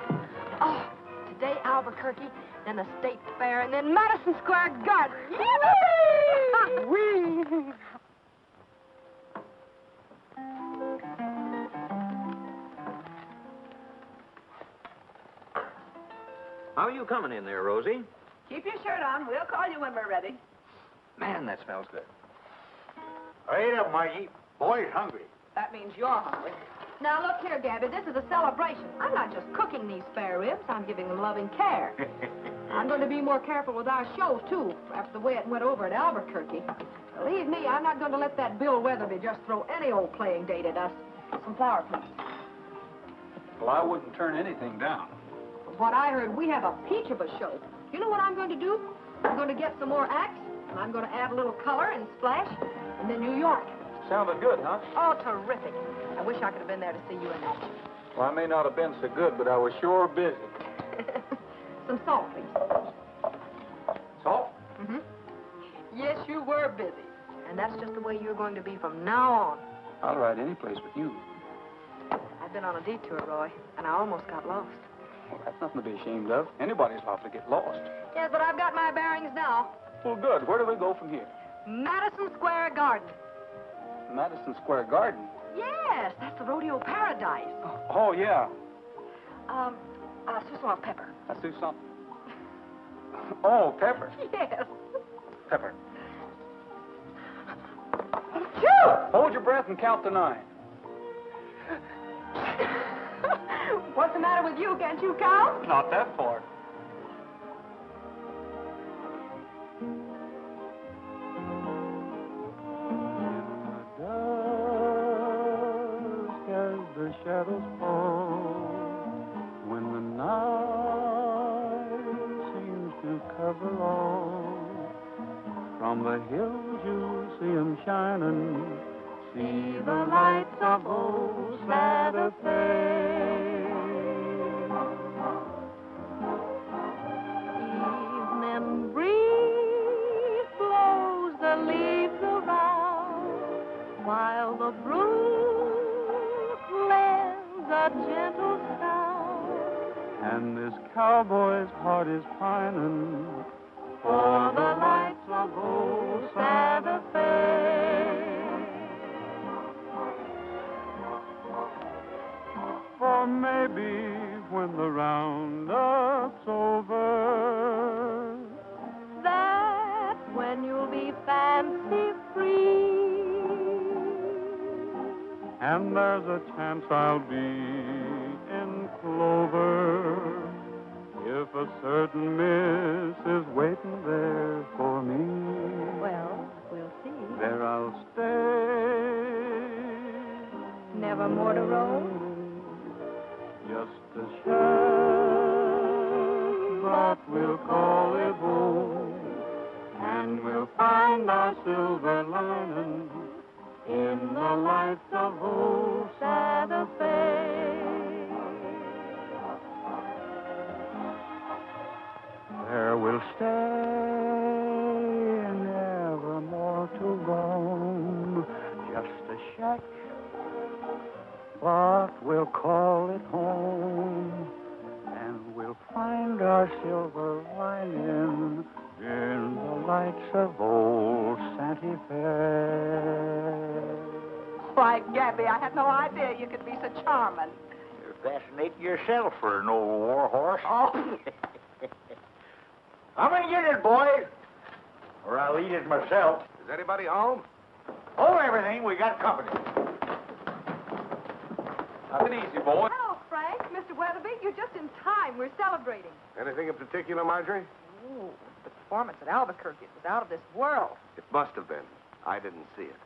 Oh, today Albuquerque, then the State Fair, and then Madison Square Garden. Yippee! Whee! How are you coming in there, Rosie? Keep your shirt on. We'll call you when we're ready. Man, that smells good. Wait up, Mikey. Boy's hungry. That means you're hungry. Now, look here, Gabby. This is a celebration. I'm not just cooking these spare ribs. I'm giving them loving care. I'm going to be more careful with our shows, too, after the way it went over at Albuquerque. Believe me, I'm not going to let that Bill Weatherby just throw any old playing date at us. Some flour, please. Well, I wouldn't turn anything down. From what I heard, we have a peach of a show. You know what I'm going to do? I'm going to get some more acts, and I'm going to add a little color and splash, and then New York. Sounded good, huh? Oh, terrific. I wish I could have been there to see you in action. Well, I may not have been so good, but I was sure busy. Some salt, please. Salt? Mm-hmm. Yes, you were busy. And that's just the way you're going to be from now on. I'll ride any place with you. I've been on a detour, Roy, and I almost got lost. Well, that's nothing to be ashamed of. Anybody's liable to get lost. Yes, but I've got my bearings now. Well, good. Where do we go from here? Madison Square Garden. Madison Square Garden? Yes, that's the rodeo paradise. Oh, yeah. Susan pepper. I see something. Oh, pepper. Yes. Pepper. Phew! Hold your breath and count to 9. What's the matter with you? Can't you count? Not that far. As the shadows fall, when the night seems to cover all, from the hills you see 'em shining, see the lights of old Santa Fe. Evening breeze blows the leaves around, while the brook lends a gentle sound. And this cowboy's heart is pining For the lights of old Santa Fe. For maybe when the roundup's over, That's when you'll be fancy free. and there's a chance I'll be in clover, if a certain miss is waiting there for me. Well, we'll see. there I'll stay. Never more to roam? Just a shack, but we'll call it home. And we'll find our silver lining in the lights of old Santa Fe. There we'll stay, never more to roam. Just a shack, but we'll call it home. And we'll find our silver lining in the lights of old Santa Fe. Why, Gabby, I had no idea you could be so charming. You're fascinating yourself for an old war horse. Oh. I'm gonna get it, boys, or I'll eat it myself. Is anybody home? Oh, everything. We got company. Have it easy, boy. Hello, Frank. Mr. Weatherby, you're just in time. We're celebrating. Anything in particular, Marjorie? Ooh, the performance at Albuquerque was out of this world. It must have been. I didn't see it.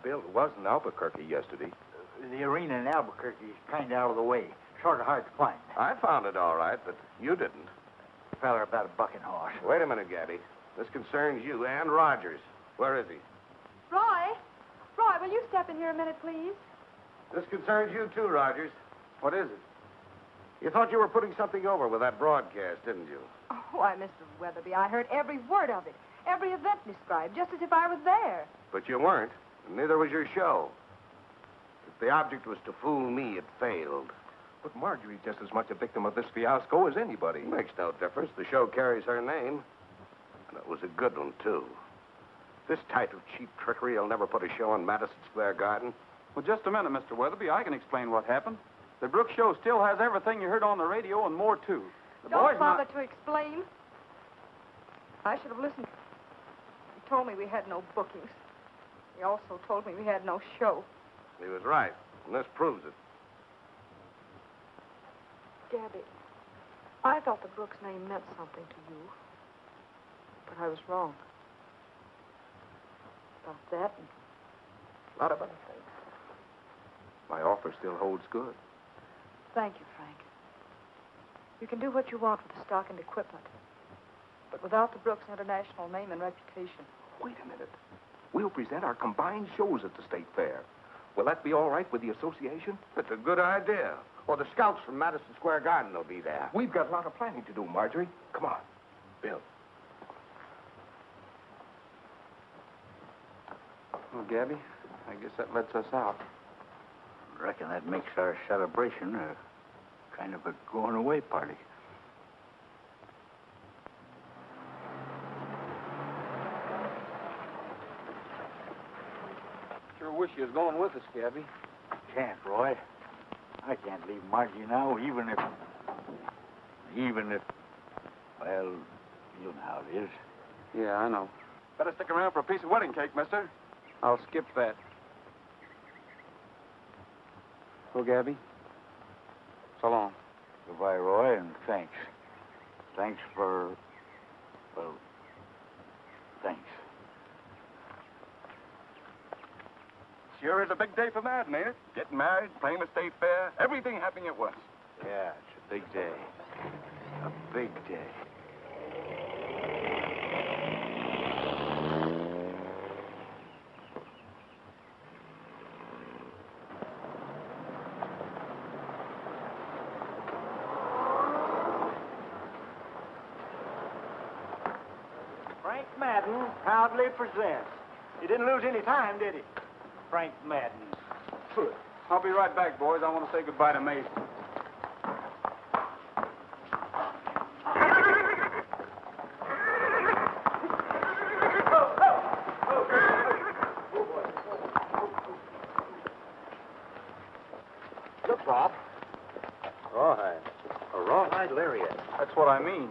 Bill, it was in Albuquerque yesterday. The arena in Albuquerque is kind of out of the way. Sort of hard to find. I found it all right, but you didn't. Feller about a bucking horse. Wait a minute, Gabby. This concerns you and Rogers. Where is he? Roy, will you step in here a minute, please? This concerns you too, Rogers. What is it? You thought you were putting something over with that broadcast, didn't you? Oh, why, Mr. Weatherby, I heard every word of it. Every event described, just as if I was there. But you weren't, and neither was your show. If the object was to fool me, it failed. But Marjorie's just as much a victim of this fiasco as anybody. Makes no difference. The show carries her name. And it was a good one, too. This type of cheap trickery will never put a show in Madison Square Garden. Well, just a minute, Mr. Weatherby. I can explain what happened. The Brooks show still has everything you heard on the radio and more, too. The Don't boys bother to explain. I should have listened. He told me we had no bookings. He also told me we had no show. He was right, and this proves it. Gabby, I thought the Brooks name meant something to you. But I was wrong. About that and a lot of other things. My offer still holds good. Thank you, Frank. You can do what you want with the stock and equipment. But without the Brooks International name and reputation. Wait a minute. We'll present our combined shows at the State Fair. Will that be all right with the association? It's a good idea. Well, the scouts from Madison Square Garden will be there. We've got a lot of planning to do, Marjorie. Come on. Bill. Well, Gabby, I guess that lets us out. Reckon that makes our celebration a kind of a going-away party. Sure wish you was going with us, Gabby. Can't, Roy. I can't leave Margie now, even if, well, you know how it is. Yeah, I know. Better stick around for a piece of wedding cake, mister. I'll skip that. Well, Gabby, so long. Goodbye, Roy, and thanks. Thanks for, well, thanks. Sure is a big day for Madden, ain't it? Getting married, playing the State Fair, everything happening at once. Yeah, it's a big day. A big day. Frank Madden proudly presents. He didn't lose any time, did he? Frank Madden. Good. I'll be right back, boys. I want to say goodbye to Mason. Look, Bob. Rawhide. A rawhide lariat. That's what I mean.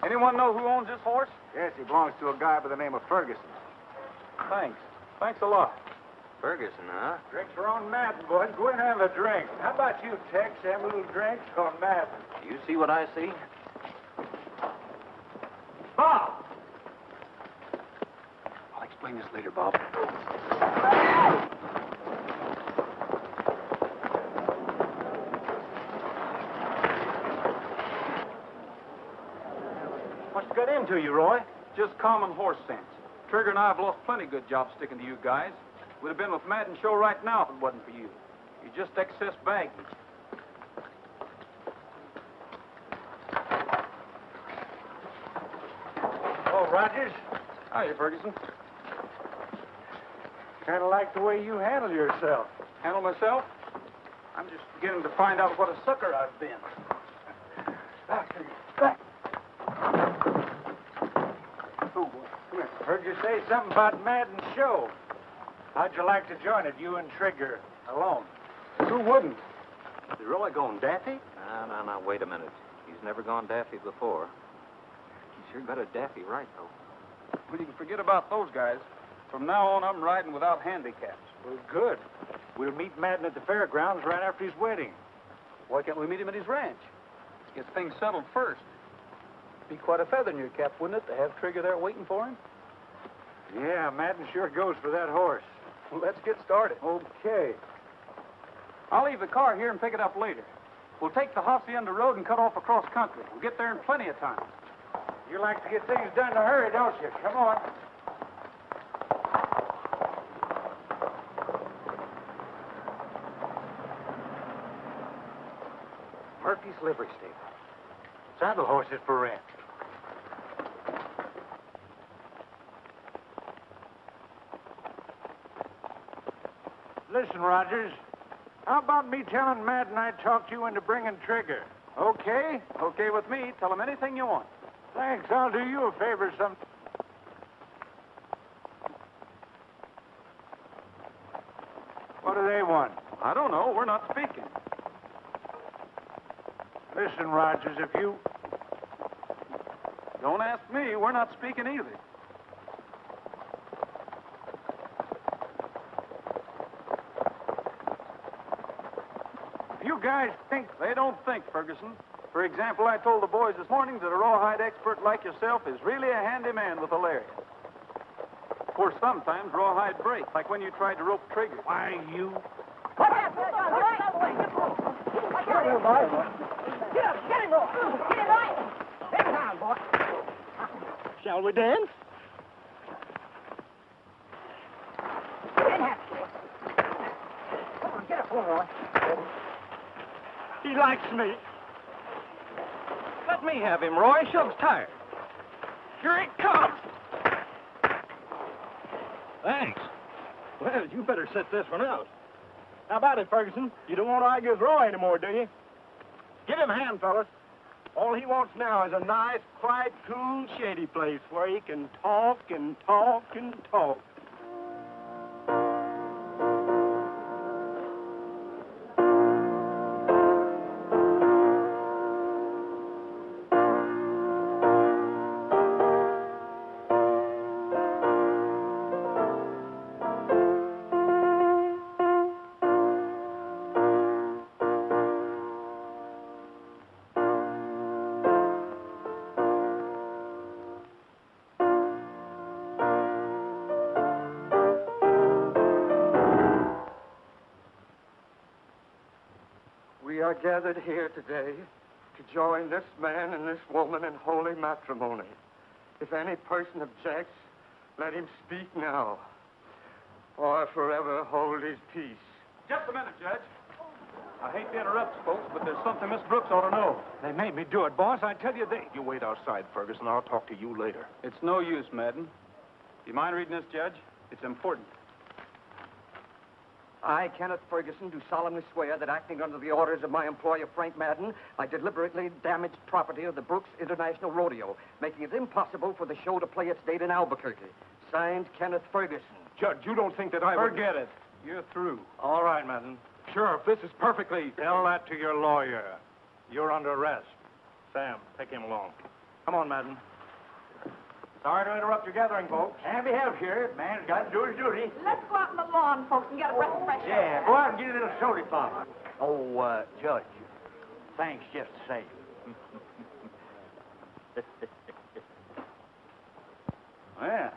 Anyone know who owns this horse? Yes, he belongs to a guy by the name of Ferguson. Thanks. Thanks a lot. Ferguson, huh? Drinks are on Madden, boys. Go and have a drink. How about you, Tex? Have a little drink on Madden. Do you see what I see? Bob! explain this later, Bob. What's got into you, Roy? Just common horse sense. Trigger and I have lost plenty good jobs sticking to you guys. We'd have been with Madden Show right now if it wasn't for you. You're just excess baggage. Oh, Rogers, Hiya, Ferguson. kind of like the way you handle yourself. Handle myself? I'm just beginning to find out what a sucker I've been. Back. Oh, boy. Come here. Heard you say something about Madden Show. How'd you like to join it, you and Trigger alone? Who wouldn't? Is Roy going daffy? No, wait a minute. He's never gone daffy before. He sure got a daffy right, though. Well, you can forget about those guys. From now on, I'm riding without handicaps. Well, good. We'll meet Madden at the fairgrounds right after his wedding. Why can't we meet him at his ranch? Get things settled first. Be quite a feather in your cap, wouldn't it, to have Trigger there waiting for him? Yeah, Madden sure goes for that horse. Well, let's get started. Okay. I'll leave the car here and pick it up later. We'll take the hacienda road and cut off across country. We'll get there in plenty of time. You like to get things done in a hurry, don't you? Come on. Murphy's livery stable. Saddle horses for rent. Listen, Rogers. How about me telling Madden I talked you into bringing Trigger? Okay? Okay with me. Tell him anything you want. Thanks. I'll do you a favor some... What do they want? I don't know. We're not speaking. Listen, Rogers, if you... Don't ask me. We're not speaking either. You guys think... They don't think, Ferguson. For example, I told the boys this morning that a rawhide expert like yourself is really a handy man with a lariat. Of course, sometimes rawhide breaks, like when you tried to rope Trigger. Why, you... What happened? Get him, boy. Get him, boy. Get him right. Get him down, boy. Shall we dance? Get him, boy. Come on, get up, boy. He likes me. Let me have him, Roy. Shug's tired. Here he comes. Thanks. Well, you better sit this one out. How about it, Ferguson? You don't want to argue with Roy anymore, do you? Give him a hand, fellas. All he wants now is a nice, quiet, cool, shady place where he can talk and talk and talk. We are gathered here today to join this man and this woman in holy matrimony. If any person objects, let him speak now, or forever hold his peace. Just a minute, Judge. I hate to interrupt, folks, but there's something Miss Brooks ought to know. They made me do it, boss. I tell you, they... You wait outside, Ferguson. I'll talk to you later. It's no use, Madden. Do you mind reading this, Judge? It's important. I, Kenneth Ferguson, do solemnly swear that acting under the orders of my employer, Frank Madden, I deliberately damaged property of the Brooks International Rodeo, making it impossible for the show to play its date in Albuquerque. Signed, Kenneth Ferguson. Judge, you don't think that I would... Forget it. You're through. All right, Madden. Sheriff, this is perfectly... Tell that to your lawyer. You're under arrest. Sam, take him along. Come on, Madden. Sorry to interrupt your gathering, folks. Can't be helped here. Man's got to do his duty. Let's go out on the lawn, folks, and get a breath of fresh air. Yeah, go out and get a little soda pop. Oh, Judge, thanks just the same. Yeah.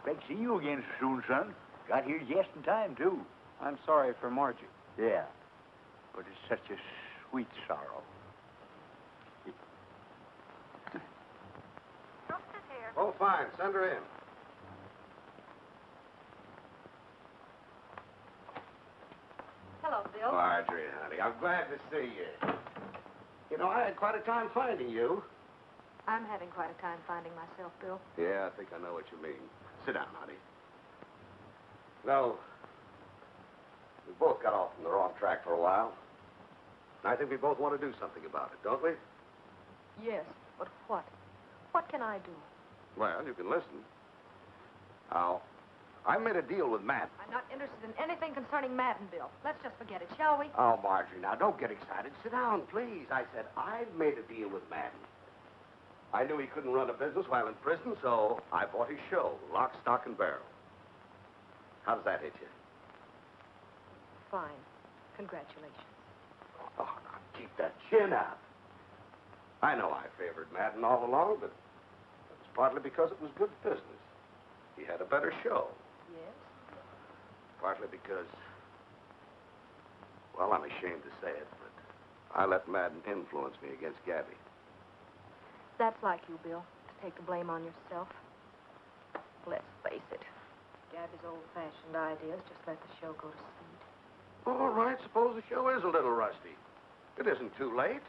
Expect to see you again soon, son. Got here just in time, too. I'm sorry for Margie. Yeah, but it's such a sweet sorrow. Oh, fine. Send her in. Hello, Bill. Marjorie, honey, I'm glad to see you. You know, I had quite a time finding you. I'm having quite a time finding myself, Bill. Yeah, I think I know what you mean. Sit down, honey. No, we both got off from the wrong track for a while. And I think we both want to do something about it, don't we? Yes, but what? What can I do? Well, you can listen. Now, I made a deal with Madden. I'm not interested in anything concerning Madden, Bill. Let's just forget it, shall we? Oh, Marjorie, now don't get excited. Sit down, please. I said I've made a deal with Madden. I knew he couldn't run a business while in prison, so I bought his show, Lock, Stock, and Barrel. How does that hit you? Fine. Congratulations. Oh, now keep that chin up. I know I favored Madden all along, but it was partly because it was good business. He had a better show. Yes? Partly because, well, I'm ashamed to say it, but I let Madden influence me against Gabby. That's like you, Bill, to take the blame on yourself. Let's face it. Gabby's old-fashioned ideas just let the show go to seed. All right, suppose the show is a little rusty. It isn't too late.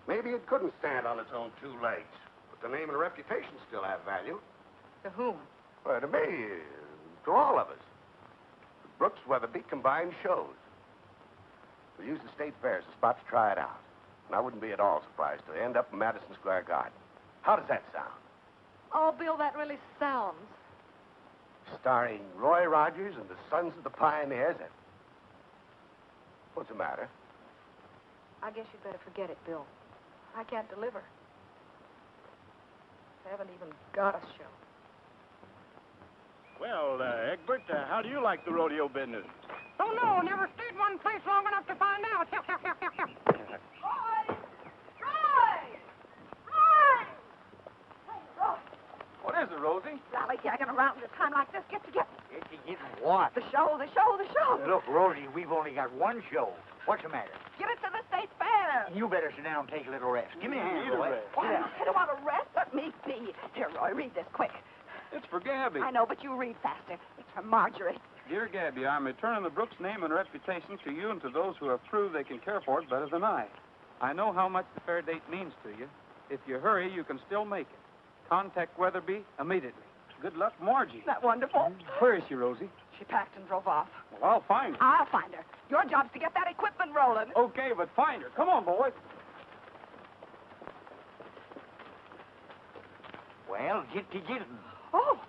Maybe it couldn't stand on its own 2 legs, but the name and reputation still have value. To whom? Well, to me, to all of us. The Brooks Weatherby combined shows. We'll use the state fair as a spot to try it out. And I wouldn't be at all surprised to end up in Madison Square Garden. How does that sound? Oh, Bill, that really sounds. Starring Roy Rogers and the Sons of the Pioneers. And... What's the matter? I guess you'd better forget it, Bill. I can't deliver. I haven't even got a show. Well, Egbert, how do you like the rodeo business? Oh, no, never stayed one place long enough to find out. What is it, Rosie? Lollygagging around at a time like this. Get together. Get what? The show. Look, Rosie, we've only got one show. What's the matter? Give it to the state fair. You better sit down and take a little rest. Give me a hand, Roy. Why, I don't want to rest. Let me be. Here, Roy, read this quick. It's for Gabby. I know, but you read faster. It's from Marjorie. Dear Gabby, I'm returning the Brooks name and reputation to you and to those who have proved they can care for it better than I. I know how much the fair date means to you. If you hurry, you can still make it. Contact Weatherby immediately. Good luck, Margie. Isn't that wonderful? Where is she, Rosie? She packed and drove off. Well, I'll find her. I'll find her. Your job's to get that equipment rolling. Okay, but find her. Come on, boys. Well, get to getting. Oh.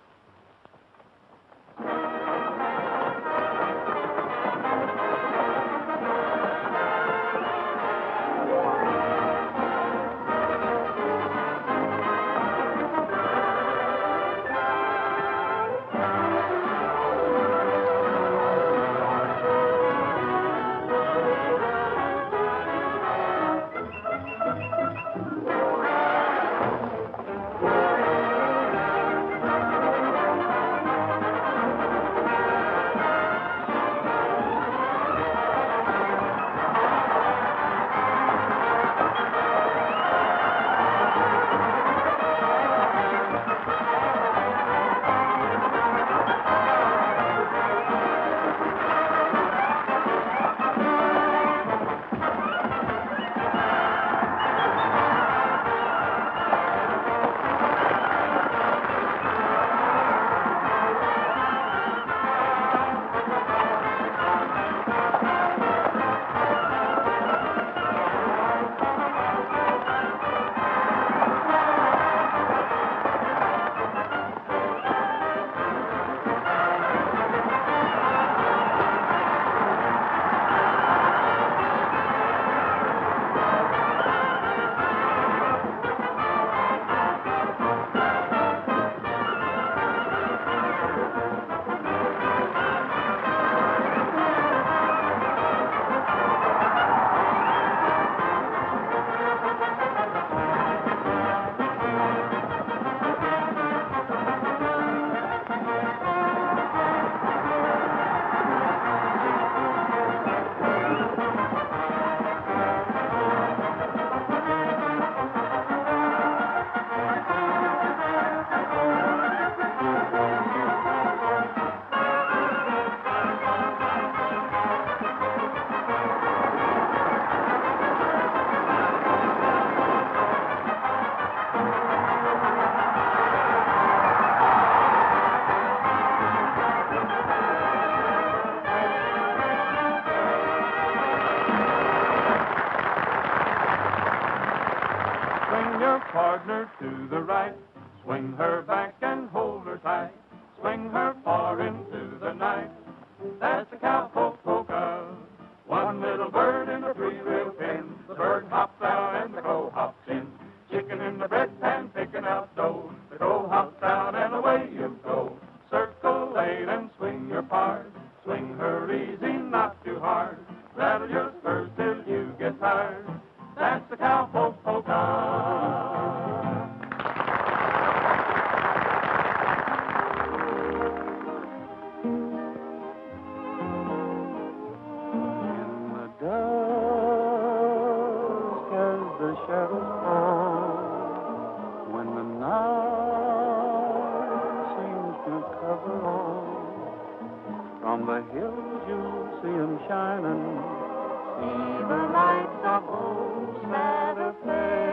partner to the right. Swing her back and hold her tight. Swing her far into the night. That's a cowpoke polka. One little bird in a three-reel pin. The bird hops out and the crow hops in. Chicken in the bread pan picking out dough. The crow hops out and away you go. Circle 8 and swing your part. Swing her easy, not too hard. Rattle your spurs till you get tired. That's the cowpoke polka. Shadows fall when the night seems to cover all. From the hills you'll see 'em shining. See the lights of old Santa Fe.